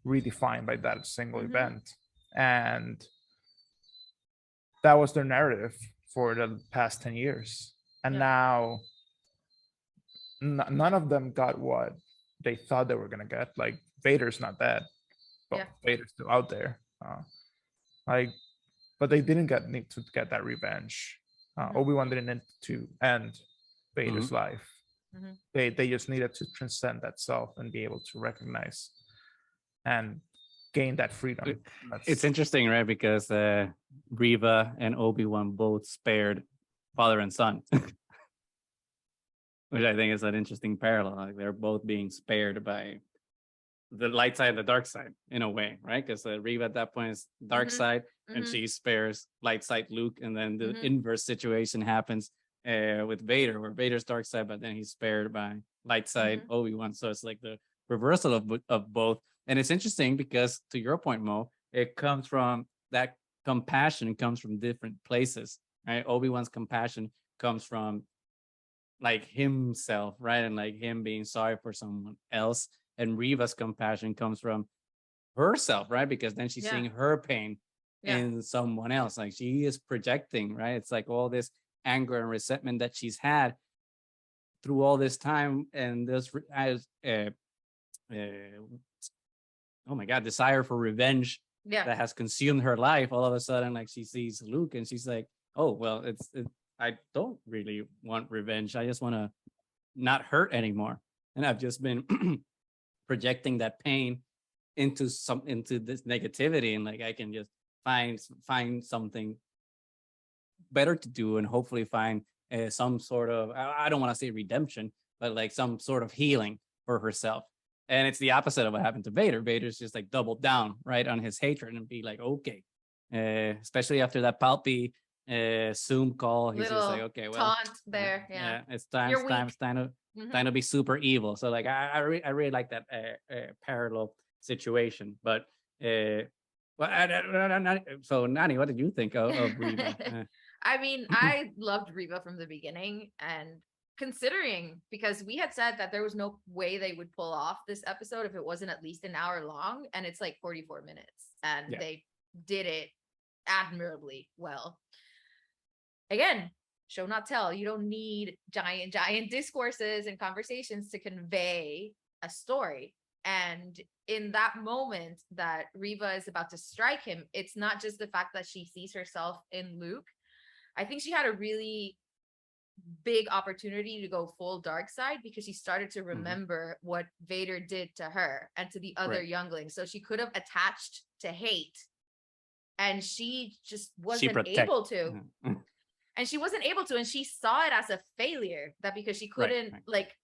redefined by that single event, and that was their narrative for the past 10 years, and now none of them got what they thought they were gonna get. Like Vader's not dead, but Vader's still out there, like, but they didn't need to get that revenge. Obi-Wan didn't need to end Vader's life. They just needed to transcend that self and be able to recognize and gain that freedom. It's interesting, right? Because Reva and Obi-Wan both spared father and son, which I think is an interesting parallel. Like they're both being spared by the light side and the dark side in a way, right? Because Reva at that point is dark side, and she spares light side Luke, and then the inverse situation happens with Vader, where Vader's dark side, but then he's spared by light side Obi-Wan. So it's like the reversal of both. And it's interesting because, to your point, Mo, it comes from that compassion comes from different places, right? Obi-Wan's compassion comes from like himself, right? And like him being sorry for someone else. And Reva's compassion comes from herself, right? Because then she's seeing her pain in someone else. Like she is projecting, right? It's like all this anger and resentment that she's had through all this time, and this oh my God, desire for revenge that has consumed her life. All of a sudden, like she sees Luke and she's like, oh, well, I don't really want revenge. I just want to not hurt anymore. And I've just been projecting that pain into this negativity, and like I can just find something better to do, and hopefully find some sort of, I don't want to say redemption, but like some sort of healing for herself. And it's the opposite of what happened to Vader. Vader's just like doubled down, right, on his hatred and be like, okay, especially after that Palpy Zoom call, he's just like, okay, well, taunt there, it's time to be super evil. So like I really like that parallel situation. But so Nani, what did you think of Reva? I mean, I loved Reva from the beginning, and considering, because we had said that there was no way they would pull off this episode if it wasn't at least an hour long, and it's like 44 minutes, and they did it admirably well. Again, show not tell. You don't need giant discourses and conversations to convey a story. And in that moment that Reva is about to strike him, it's not just the fact that she sees herself in Luke. I think she had a really big opportunity to go full dark side, because she started to remember what Vader did to her and to the other younglings. So she could have attached to hate, and she just wasn't able to. And she wasn't able to, and she saw it as a failure, that because she couldn't like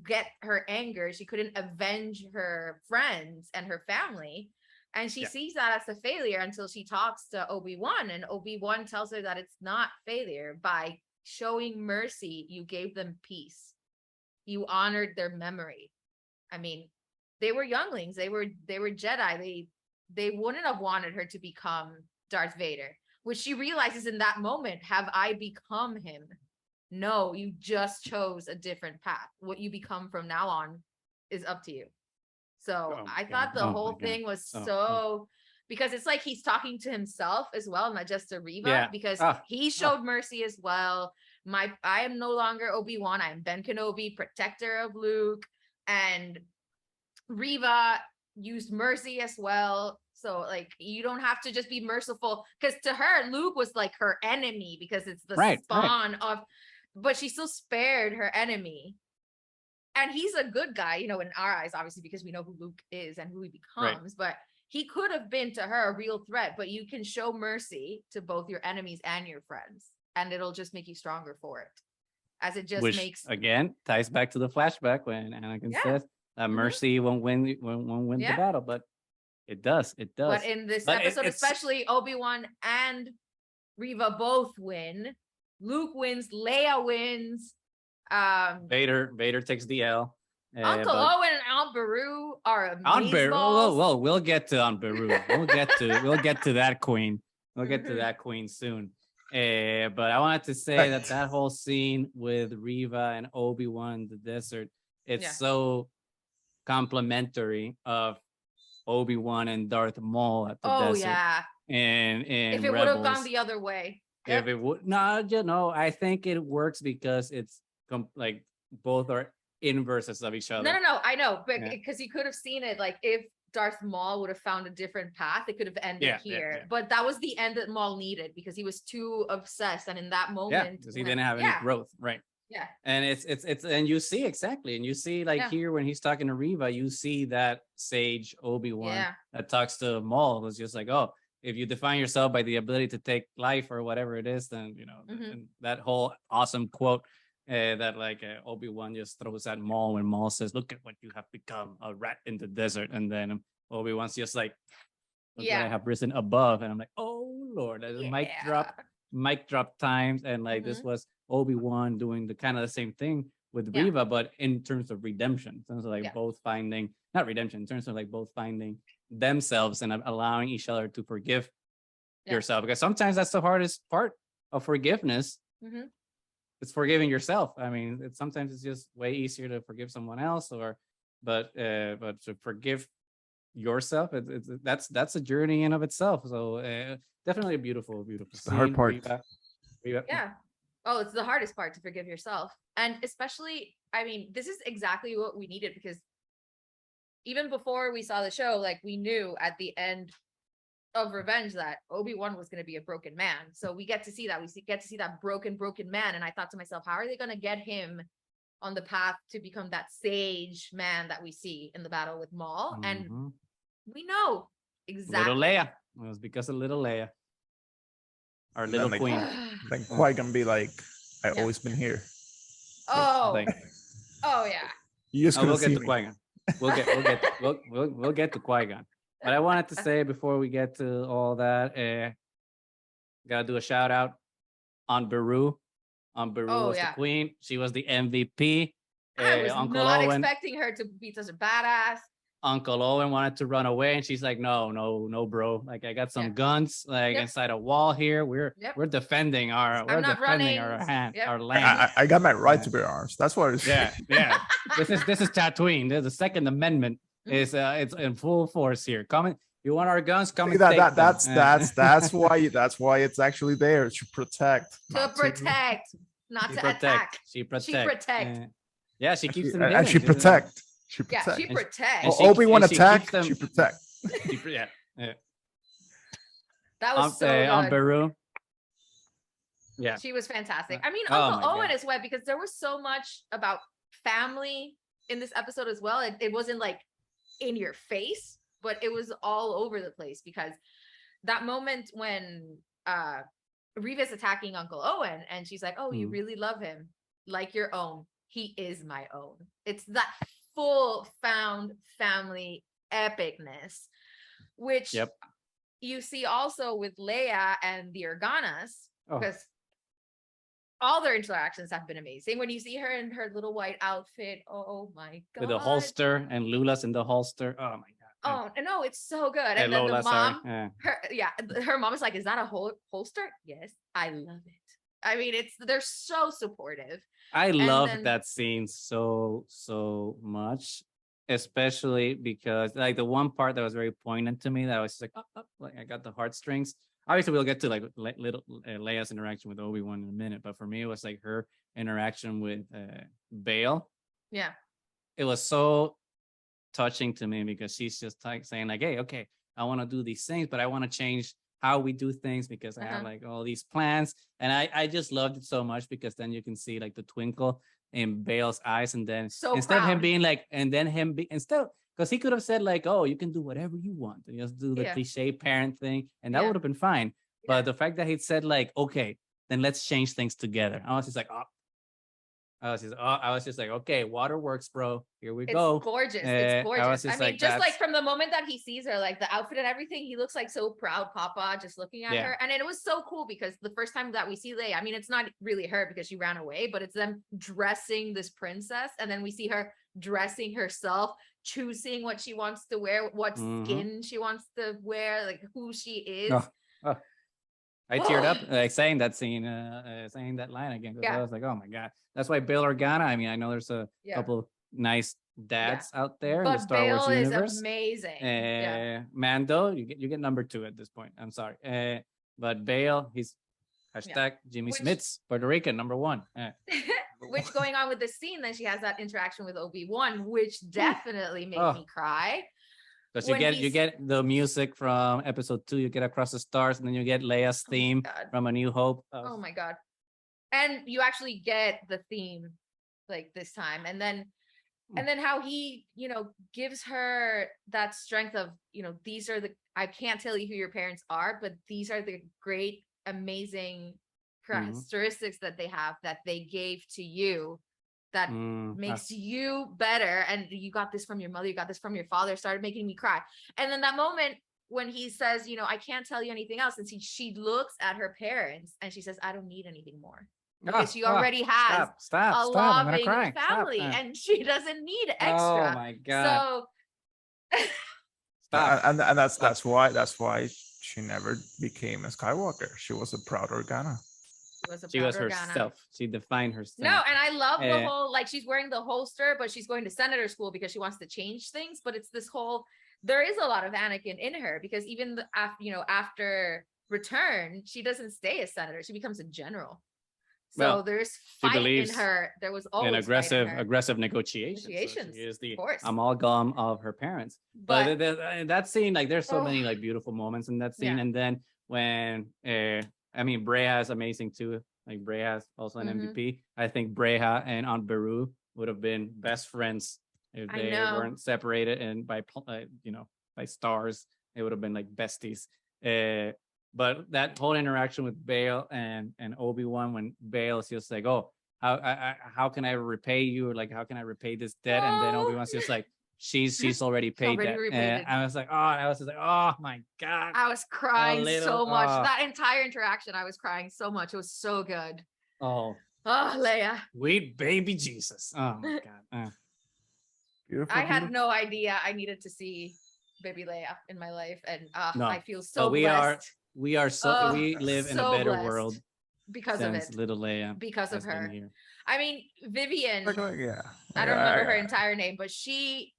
get her anger. She couldn't avenge her friends and her family. And she sees that as a failure until she talks to Obi-Wan, and Obi-Wan tells her that it's not failure. By showing mercy, you gave them peace. You honored their memory. I mean, they were younglings. They were Jedi. They wouldn't have wanted her to become Darth Vader, which she realizes in that moment. Have I become him? No, you just chose a different path. What you become from now on is up to you. So I thought the whole thing was because it's like he's talking to himself as well, not just to Reva, because he showed mercy as well. I am no longer Obi-Wan. I am Ben Kenobi, protector of Luke. And Reva used mercy as well. So like, you don't have to just be merciful, because to her, Luke was like her enemy because it's the spawn of, but she still spared her enemy. And he's a good guy, you know, in our eyes, obviously, because we know who Luke is and who he becomes. But he could have been to her a real threat. But you can show mercy to both your enemies and your friends, and it'll just make you stronger for it. As it just makes, again, ties back to the flashback when Anakin says that mercy won't win the battle, but it does. It does. But in this episode, especially, Obi-Wan and Reva both win. Luke wins. Leia wins. Vader takes the L. Uncle Owen and Aunt Beru are amazing. Aunt Beru. Well, we'll get to Aunt Beru. We'll get to that queen. We'll get to that queen soon. But I wanted to say that whole scene with Reva and Obi-Wan in the desert, it's so complimentary of Obi-Wan and Darth Maul at the desert. Oh yeah. And if it would have gone the other way. If it would, no, I think it works because it's like both are inverses of each other. No, I know, but because you could have seen it, like if Darth Maul would have found a different path, it could have ended here. But that was the end that Maul needed, because he was too obsessed, and in that moment, because he didn't have any growth, right? Yeah, and it's and you see exactly, and you see like here when he's talking to Reva, you see that sage Obi-Wan that talks to Maul, was just like, oh, if you define yourself by the ability to take life or whatever it is, then you know, and that whole awesome quote. That like Obi-Wan just throws at Maul when Maul says, "Look at what you have become, a rat in the desert," and then Obi-Wan's just like, "Look what I have risen above," and I'm like, "Oh Lord!" Mic drop times, and like this was Obi-Wan doing the kind of the same thing with Reva, but in terms of redemption, in terms of like both finding not redemption, in terms of like both finding themselves and allowing each other to forgive yourself, because sometimes that's the hardest part of forgiveness. It's forgiving yourself. I mean, sometimes it's just way easier to forgive someone else, but to forgive yourself, that's a journey in of itself. So definitely a beautiful it's the hard part. Yeah. Oh, it's the hardest part, to forgive yourself, and especially, I mean, this is exactly what we needed, because even before we saw the show, like we knew at the end of Revenge that Obi-Wan was going to be a broken man. So we get to see that. Get to see that broken man. And I thought to myself, how are they going to get him on the path to become that sage man that we see in the battle with Maul? And we know exactly. Little Leia. It was because of Little Leia. Our little queen. Then Qui-Gon be like, I've always been here. Oh. Oh yeah. You just we'll get to Qui-Gon. We'll get to Qui-Gon. But I wanted to say before we get to all that, gotta do a shout out on Beru. Was the queen. She was the MVP. I was Uncle not Owen, expecting her to be such a badass. Uncle Owen wanted to run away, and she's like, no, bro. Like, I got some guns like inside a wall here. We're defending our our land. I got my right to bear arms. That's what it's yeah. This is Tatooine. There's the Second Amendment. It's in full force here. Come, you want our guns? Come and take them. That's why it's actually there to protect. Not to attack. She protects. Yeah, she keeps them. And she protect. She protects. Obi-Wan attack. She protect. Yeah. That was so good. On Beru. Yeah, she was fantastic. I mean, Uncle Owen as well, because there was so much about family in this episode as well. It wasn't like in your face, but it was all over the place, because that moment when Reva's attacking Uncle Owen and she's like, oh, you really love him like your own. he is my own. It's that full found family epicness, which you see also with Leia and the Organas, because all their interactions have been amazing. When you see her in her little white outfit, oh my God. With the holster, and Lula's in the holster. Oh my God. Oh, no, it's so good. And Hey, then Lola, the mom, sorry. her mom is like, is that a holster? Yes, I love it. I mean, they're so supportive. I love that scene so much, especially because like the one part that was very poignant to me that I was just like, like I got the heartstrings. Obviously, we'll get to like little Leia's interaction with Obi-Wan in a minute, but for me, it was like her interaction with Bail. Yeah, it was so touching to me because she's just like saying like, hey, okay, I want to do these things, but I want to change how we do things because I have like all these plans. And I just loved it so much because then you can see like the twinkle in Bale's eyes. And then instead of him being like, and then him be instead, because he could have said like, oh, you can do whatever you want and just do the cliche parent thing. And that would have been fine. But the fact that he said like, okay, then let's change things together. I was just like, I was just like, okay, waterworks, bro. Here we go. It's gorgeous. It's gorgeous. I mean, just like from the moment that he sees her, like the outfit and everything, he looks like so proud, Papa, just looking at her. And it was so cool because the first time that we see Leia, I mean, it's not really her because she ran away, but it's them dressing this princess. And then we see her dressing herself, choosing what she wants to wear, what skin she wants to wear, like who she is. I teared up like saying that scene, saying that line again. I was like, oh my God. That's why Bail Organa. I mean, I know there's a couple nice dads out there in the Star Wars universe. Is amazing. Mando, you get number 2 at this point. I'm sorry. But Bail, he's hashtag Jimmy Smith's Puerto Rican number 1. Which going on with the scene, then she has that interaction with Obi-Wan, which definitely made me cry. Because you get the music from episode 2, you get Across the Stars, and then you get Leia's theme from A New Hope. Oh my God. And you actually get the theme like this time. And then how he, gives her that strength of, these are I can't tell you who your parents are, but these are the great, amazing characteristics that they have that they gave to you that makes you better. And you got this from your mother, you got this from your father, started making me cry. And then that moment when he says, I can't tell you anything else. And she looks at her parents and she says, I don't need anything more. Because she already has a loving family and she doesn't need extra. Oh my God. So and that's why she never became a Skywalker. She was a proud Organa. She was herself. She defined herself. No, and I love the whole, like, she's wearing the holster, but she's going to senator school because she wants to change things. But it's this whole, there is a lot of Anakin in her because even after Return, she doesn't stay a senator. She becomes a general. So there's fight in her. There was always an aggressive negotiation. So she is the amalgam of her parents. But that scene, like, there's so many like beautiful moments in that scene. And then when Breha is amazing too. Like Breha is also an MVP. I think Breha and Aunt Beru would have been best friends if they weren't separated and by stars. They would have been like besties. But that whole interaction with Bail and Obi-Wan, when Bail is just like, oh, how can I repay you? Or like, how can I repay this debt? And then Obi-Wan's just like, she's already paid that. And I was like, oh my God. I was crying so much. That entire interaction, I was crying so much. It was so good. Oh, Leia. Sweet baby Jesus. Oh my God. Beautiful. I had no idea I needed to see baby Leia in my life. And I feel so blessed. We live in a better world because of it. Little Leia. Because of her. I mean, Vivian. I don't remember her entire name, but she,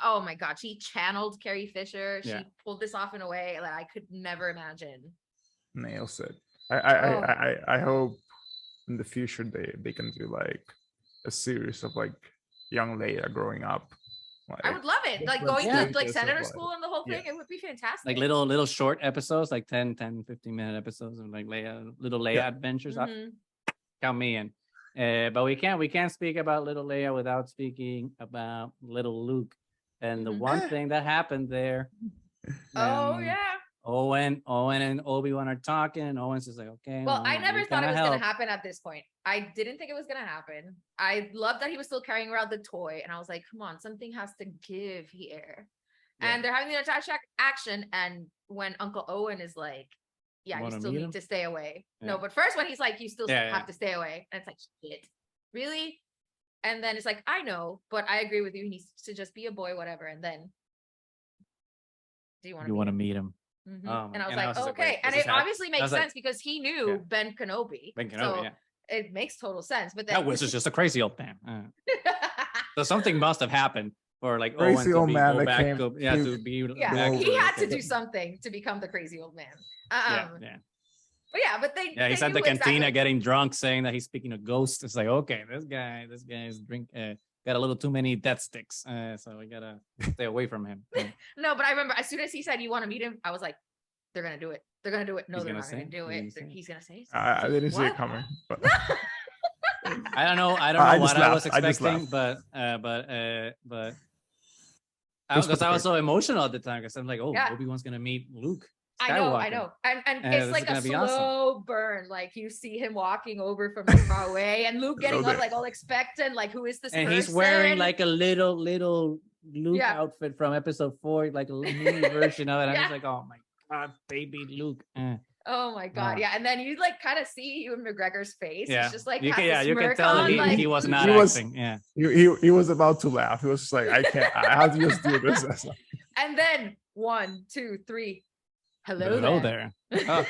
oh my God, she channeled Carrie Fisher. She pulled this off in a way that I could never imagine. Nails it. I hope in the future they can do like a series of like young Leia growing up. Like, I would love it. Like going to like senator school and the whole thing. It would be fantastic. Like little short episodes, like 10, 15 minute episodes of like little Leia adventures. Count me in. But we can't speak about little Leia without speaking about little Luke. And the one thing that happened there. Owen and Obi-Wan are talking, and Owen's just like, okay. Well, I never thought it was help. gonna happen at this point. I didn't think it was gonna happen. I love that he was still carrying around the toy, and I was like, come on, something has to give here. Yeah. And they're having the action, and when Uncle Owen is like, yeah, you still need to stay away. Yeah. No, but first when he's like, you still Yeah, have to stay away, and it's like, shit, really? And then it's like, I know, but I agree with you. He needs to just be a boy, whatever. And then, do you want to meet him? Mm-hmm. Oh, and I was and I like, was just like, okay. wait, And this it is obviously makes like- sense because he knew Yeah. Ben Kenobi. Ben Kenobi, So yeah. it makes total sense. But then That was just a crazy old man. So something must have happened for like Crazy Owen to old be man go that back, came to be yeah, back he to- had to do something to become the crazy old man. Yeah. But yeah, but they Yeah, they he's at knew the cantina exactly. getting drunk, saying that he's speaking to ghosts. It's like, okay, this guy is got a little too many death sticks, so we gotta stay away from him. No, but I remember as soon as he said you want to meet him, I was like, they're gonna do it. They're gonna do it. No, He's they're gonna not gonna say it? do He's it. gonna say it? He's gonna say it. I didn't see it What? coming. But I don't know. I don't I know just what I was laughed. I just expecting, but because I was so emotional at the time, because I'm like, oh, Yeah. Obi-Wan's gonna meet Luke. I Skywalker. know. And this it's is like a gonna be slow awesome. burn. Like you see him walking over from like far away, and Luke getting Hello up there. like all expectant, like who is this And person? he's wearing like a little Luke Yeah. outfit from episode 4, like a little mini version of it. And Yeah. I was like, oh my god, baby Luke. Oh my god, Wow. yeah. And then you like kind of see Ewan McGregor's face. Yeah, He's just like you has can, a you can smirk tell on, that like, he was not He was- acting. Yeah, he was about to laugh. He was just like, I can't. I have to just do this. and then 1, 2, 3. Hello there. Oh,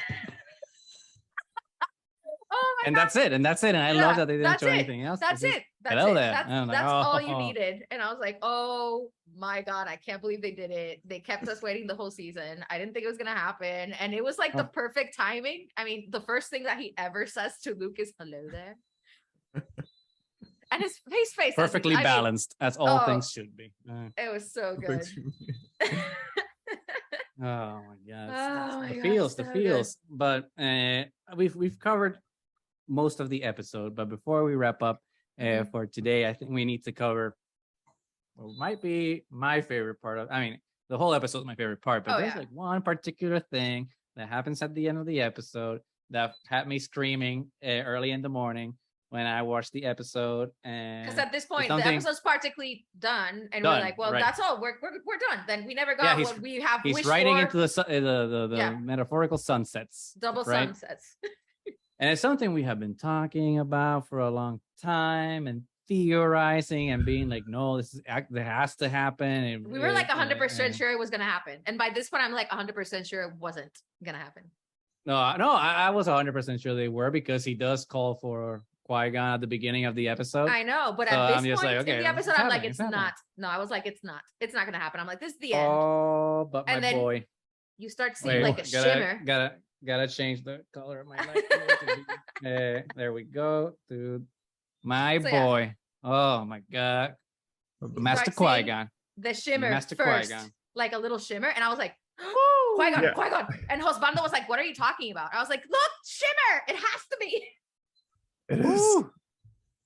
Oh my and god, that's it. And I Yeah, love that they didn't that's show it. anything else. that's It's just, it. That's hello it. there. That's, And I'm like, that's all you oh. needed. And I was like, oh my god, I can't believe they did it. They kept us waiting the whole season. I didn't think it was gonna happen, and it was like the perfect timing. I mean, the first thing that he ever says to Luke is "Hello there," and his face Perfectly balanced, as all oh. things should be. It was so good. Oh my god, Oh my the God, feels, so the good. feels. But we've covered most of the episode. But before we wrap up Mhm. for today, I think we need to cover what might be my favorite part of. I mean, the whole episode is my favorite part, but Oh, there's yeah. like one particular thing that happens at the end of the episode that had me screaming early in the morning when I watched the episode. And Because at this point, the something- episode's practically done, and Done, we're like, well, right. that's all. We're done. Then we never got Yeah, he's- what we have he's wished riding for. into the Yeah. metaphorical sunsets. double right? sunsets. And it's something we have been talking about for a long time and theorizing and being like, no, that has to happen. And We were like 100% and- sure it was gonna happen, and by this point, I'm like 100% sure it wasn't gonna happen. No, I was 100% sure they were, because he does call for Qui-Gon at the beginning of the episode. I know, but So at I'm this just point like, in okay, the it's episode, I'm like, happening, it's it's happening. not. No, I was like, it's not gonna happen. I'm like, this is the end. Oh, but And my then boy. You start seeing Wait, like a shimmer. gotta change the color of my light. There we go, dude. My So, yeah. boy. Oh my god. Master start seeing Qui-Gon. The shimmer Master first, Qui-Gon. like a little shimmer, and I was like, Qui-Gon, Yeah. Qui-Gon. And Hosbando was like, what are you talking about? I was like, look, shimmer. It has to be. It is.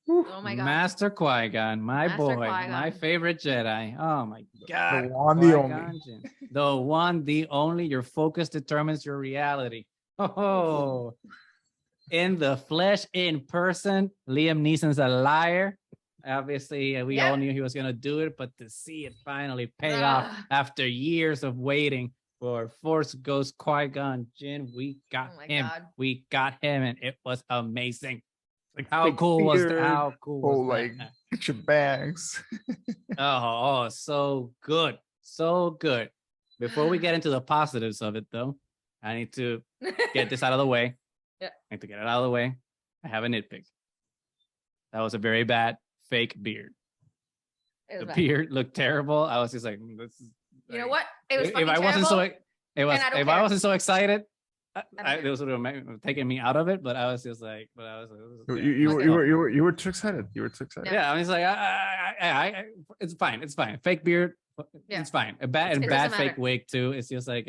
Oh my god. Master Qui-Gon, my Master boy, Qui-Gon. my favorite Jedi. Oh my god. The one, the only. Qui-Gon Jinn. The one, the only. Your focus determines your reality. Oh, in the flesh, in person. Liam Neeson's a liar. Obviously, we Yeah. all knew he was gonna do it, but to see it finally pay off Ugh. after years of waiting for Force Ghost Qui-Gon Jinn, we got Oh my him. God. We got him, and it was amazing. Like How big cool was that? beard, How cool oh, was like that? get your bags. Oh, so good. So good. Before we get into the positives of it, though, I need to get this out of the way. Yeah. I need to get it out of the way. I have a nitpick. That was a very bad fake beard. It was The bad. beard looked terrible. I was just like, this is. You know what? It was If fucking I wasn't terrible. it was. and I don't If I care. wasn't so excited, don't it was sort of taking me out of it. But I was just like, You were too excited. You were too excited. Yeah, I'm just like, it's fine. It's fine. Fake beard, Yeah. it's fine. A bad and It bad doesn't fake matter. wig too. It's just like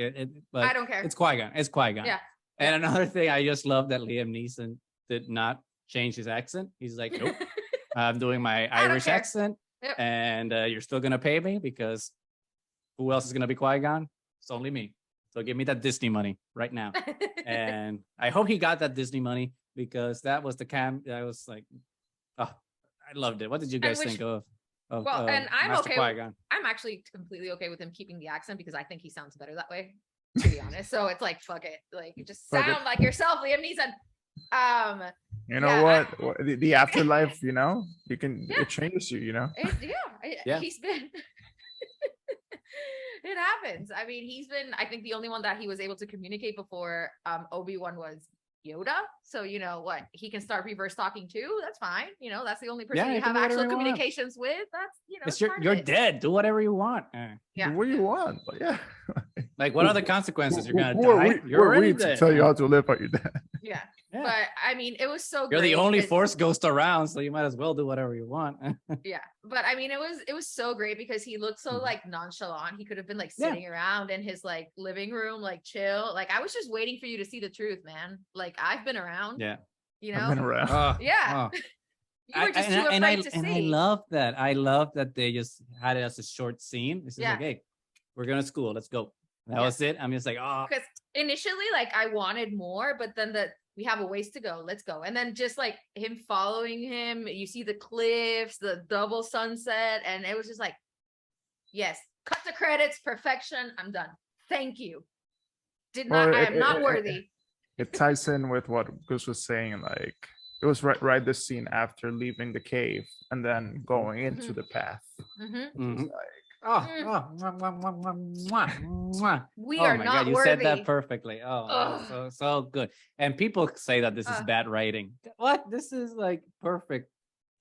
but I don't care. it's Qui-Gon. It's Qui-Gon. Yeah. And another thing, I just love that Liam Neeson did not change his accent. He's like, nope, I'm doing my I don't Irish care. accent, and you're still gonna pay me because who else is gonna be Qui-Gon? It's only me. So give me that Disney money right now. And I hope he got that Disney money, because that was the I was like, oh, I loved it. What did you guys think of well, and I'm Master okay. Qui-Gon? I'm actually completely okay with him keeping the accent, because I think he sounds better that way, to be honest. So it's like, fuck it. Like, you just sound like yourself, Liam Neeson. You know what? The afterlife, you know, it changes you, you know? He's been, it happens. I mean, I think the only one that he was able to communicate before Obi-Wan was Yoda. So, you know what? He can start reverse talking too. That's fine. You know, that's the only person you have actual communications with. That's, you know, it's you're dead. Do whatever you want. Do what you want. But yeah. Like, what are the consequences? You're going to die. You're already dead. To tell you how to live, but you're dead. Yeah. But I mean, it was so You're great. the only Force ghost around, so you might as well do whatever you want. Yeah. But I mean, it was so great, because he looked so like nonchalant. He could have been like sitting around in his like living room, like chill. Like, I was just waiting for you to see the truth, man. Like, I've been around. Yeah. You know? I've been around. Yeah. You were just too afraid to see. And I love that. I love that they just had it as a short scene. It's just like, hey, we're going to school. Let's go. That was it. I'm just like, oh. Because initially, like, I wanted more, but then we have a ways to go. Let's go. And then just like him following him, you see the cliffs, the double sunset. And it was just like, yes, cut the credits, perfection. I'm done. Thank you. I am not worthy. It ties in with what Gus was saying. Like, it was right this scene after leaving the cave and then going into the path. We are not you worthy. said that perfectly. So good. And people say that this is bad writing. What? This is like perfect.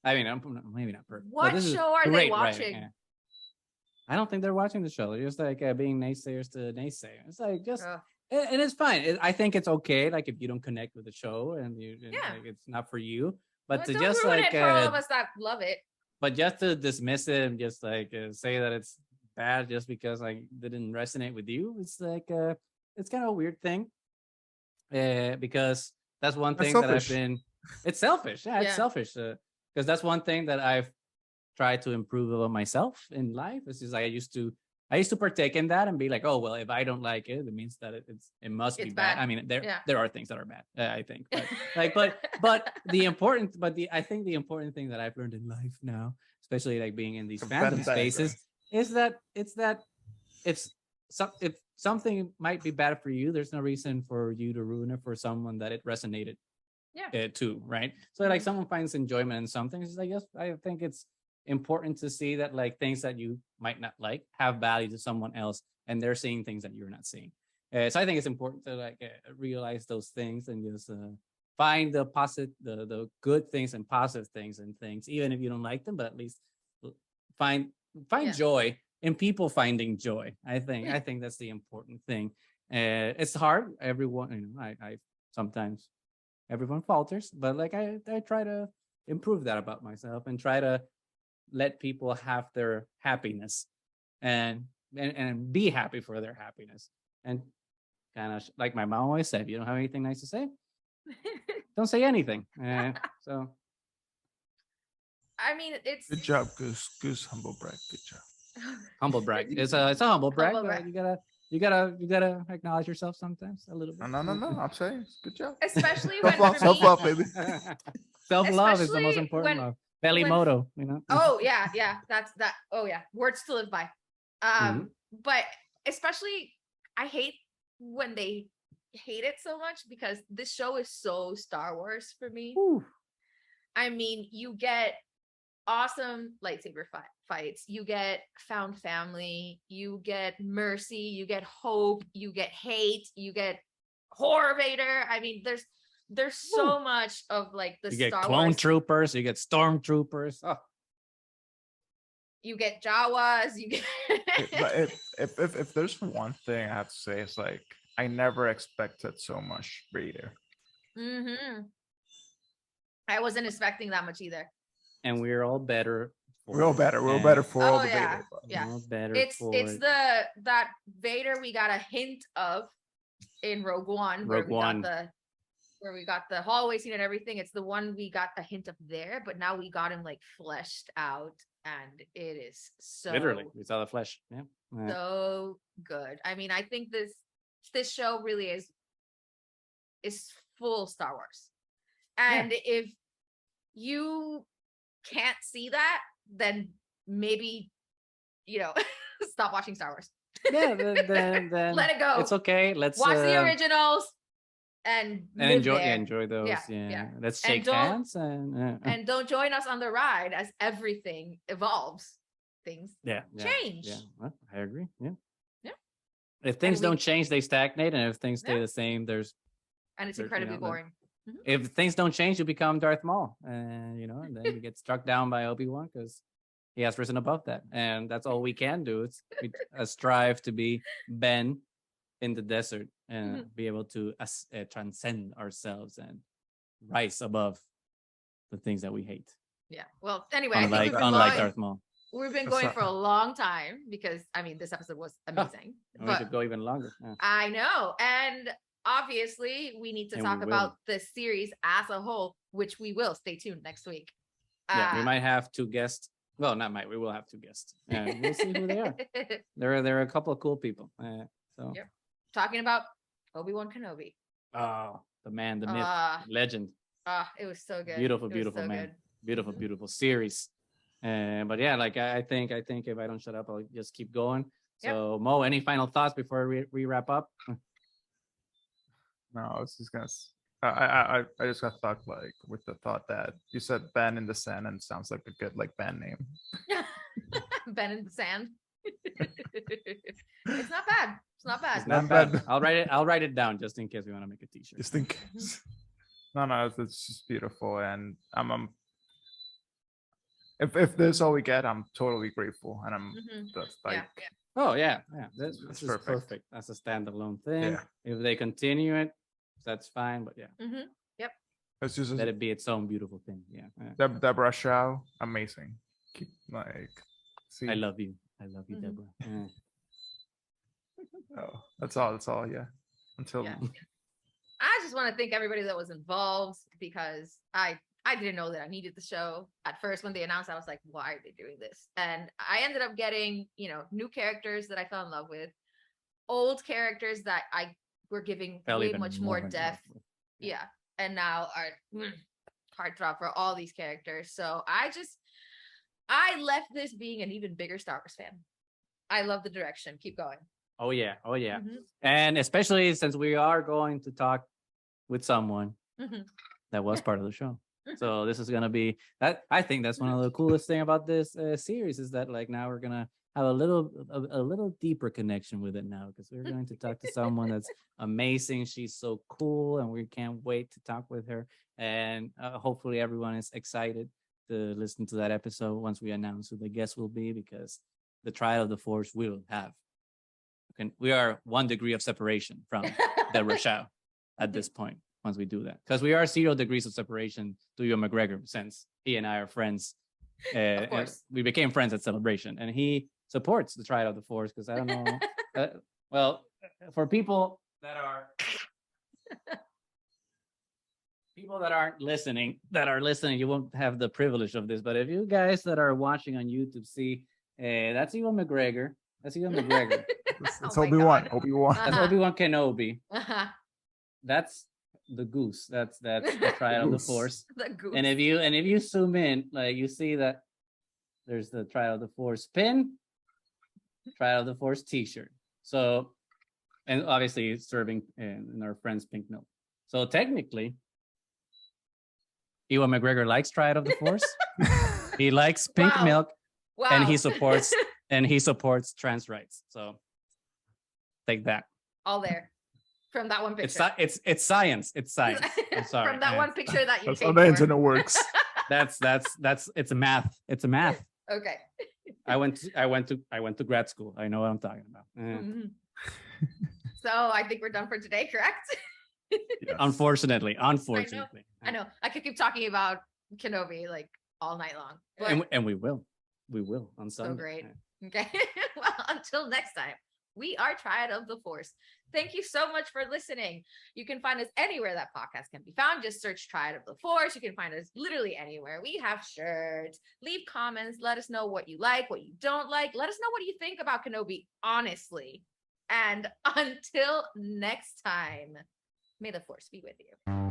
I mean, maybe not perfect. What show are they watching? Yeah. I don't think they're watching the show. They're just like being naysayers to naysay. It's like just, and it's fine. I think it's okay. Like, if you don't connect with the show and like, it's not for you. But to just ruin like it for all of us that love it. But just to dismiss it and just like say that it's bad just because like didn't resonate with you, it's like it's kind of a weird thing. Because that's one thing that I've been. It's selfish. Yeah, it's selfish. Because that's one thing that I've tried to improve about myself in life. It's just like I used to partake in that and be like, oh well, if I don't like it, it means that it must be bad. I mean, there are things that are bad, I think. But like, but I think the important thing that I've learned in life now, especially like being in these fandom spaces, is that if something might be bad for you, there's no reason for you to ruin it for someone that it resonated to, right? So like, someone finds enjoyment in something, it's like, yes, I think it's important to see that like things that you might not like have value to someone else, and they're seeing things that you're not seeing. So I think it's important to like realize those things and just find the positive, the good things and positive things and things, even if you don't like them, but at least find joy in people finding joy. I think that's the important thing. It's hard. Everyone, you know, I sometimes everyone falters, but like I try to improve that about myself and try to let people have their happiness and be happy for their happiness. And kind of like my mom always said, if you don't have anything nice to say, don't say anything. So I mean, it's good job, Goose. Humble brag. Good job. Humble brag. It's a humble brag, but you gotta acknowledge yourself sometimes a little bit. No. I'm saying it's good job. Especially when self-love, baby. Self-love is the most important love. Belly motto, you know. Oh yeah, that's that. Oh yeah, words to live by. But especially, I hate when they hate it so much, because this show is so Star Wars for me. Ooh. I mean, you get awesome lightsaber fights, you get found family, you get mercy, you get hope, you get hate, you get horror Vader. I mean, there's so much of like the you get Star clone Wars. troopers, you get stormtroopers. Oh. You get Jawas, you get But if there's one thing I have to say, it's like I never expected so much Vader. I wasn't expecting that much either. And we're all better. We're all better. We're all better for all the yeah. Vader. Yeah. All better It's that Vader we got a hint of in Rogue One. Where we got the hallway scene and everything. It's the one we got a hint of there, but now we got him like fleshed out, and it is so literally we saw the flesh. Yeah. So good. I mean, I think this show really is full Star Wars. And if you can't see that, then maybe, stop watching Star Wars. then Let it go. It's okay. Let's watch the originals and enjoy those. Yeah. Let's And shake don't- hands and and don't join us on the ride as everything evolves. Things change. Yeah, well, I agree. Yeah. Yeah. If things we- don't change, they stagnate, and if things stay Yeah. the same, And it's There's, incredibly boring. if things don't change, you become Darth Maul, and and then you get struck down by Obi-Wan because he has risen above that, and that's all we can do. It's strive to be Ben in the desert and be able to transcend ourselves and rise above the things that we hate. Yeah. Well, anyway, Unlike Darth Maul, we've been going for a long time because this episode was amazing. we could go even longer. Yeah. I know. And obviously we need to And talk we about the series as a whole, which we will. Stay tuned next week. We might have two guests. Well, not might. We will have two guests. And we'll see who they are. There are a couple of cool people. Yep. Talking about Obi-Wan Kenobi. Oh, the man, the myth, legend. It was so good. Beautiful, It was beautiful so man. good. Beautiful, beautiful series. But yeah, like I think if I don't shut up, I'll just keep going. So Mo, any final thoughts before we wrap up? No, I was just gonna. I just got stuck with the thought that you said Ben in the Sand, and it sounds like a good band name. Ben in the Sand. It's not bad. It's not bad. It's not bad. I'll write it down just in case we want to make a t-shirt. Just in case. No, it's just beautiful, and I'm if this is all we get, I'm totally grateful, and I'm just Oh yeah. This It's is perfect. That's a standalone thing. Yeah. If they continue it, that's fine. But yeah, Yep. It's just let it be its own beautiful thing. Yeah. Deborah Shaw, amazing. Keep see. I love you, Deborah. Yeah. Oh, that's all. Yeah. Until I just want to thank everybody that was involved because I didn't know that I needed the show. At first, when they announced, I was like, why are they doing this? And I ended up getting, new characters that I fell in love with, old characters that I were giving way much more depth. Yeah. And now are heartthrob for all these characters. So I left this being an even bigger Star Wars fan. I love the direction. Keep going. Oh yeah. And especially since we are going to talk with someone that was part of the show. So this is gonna be that. I think that's one of the coolest thing about this series is that now we're gonna have a little deeper connection with it now because we're going to talk to someone that's amazing. She's so cool, and we can't wait to talk with her. And hopefully everyone is excited to listen to that episode once we announce who the guest will be, because the Trial of the Force will have. We are 1 degree of separation from the Rochelle at this point. Once we do that, because we are 0 degrees of separation to Ewan McGregor, since he and I are friends. Of course. We became friends at Celebration, and he supports the Triad of the Force because I don't know. Well, for people that aren't listening, you won't have the privilege of this. But if you guys that are watching on YouTube see, that's Ewan McGregor. That's It's Obi-Wan. God. Obi-Wan. That's Obi-Wan Kenobi. That's The goose. That's the Triad of the Force. the goose. And if you zoom in, you see that there's the Trial of the Force pin, Trial of the Force t-shirt. So, and obviously serving in our friend's pink milk. So technically, Ewan McGregor likes Trial of the Force. He likes pink milk, and he supports trans rights. So take that. All there. From that one picture. It's science. It's science. I'm sorry. From that one picture that you That's paid how the for. internet works. That's it's a math. It's a math. Okay. I went to grad school. I know what I'm talking about. So I think we're done for today, correct? Yes. Unfortunately. I know. I could keep talking about Kenobi all night long. But And we will on Sunday. so great. Okay. Well, until next time, we are Triad of the Force. Thank you so much for listening. You can find us anywhere that podcast can be found. Just search Triad of the Force. You can find us literally anywhere. We have shirts. Leave comments. Let us know what you like, what you don't like. Let us know what you think about Kenobi, honestly. And until next time, may the force be with you.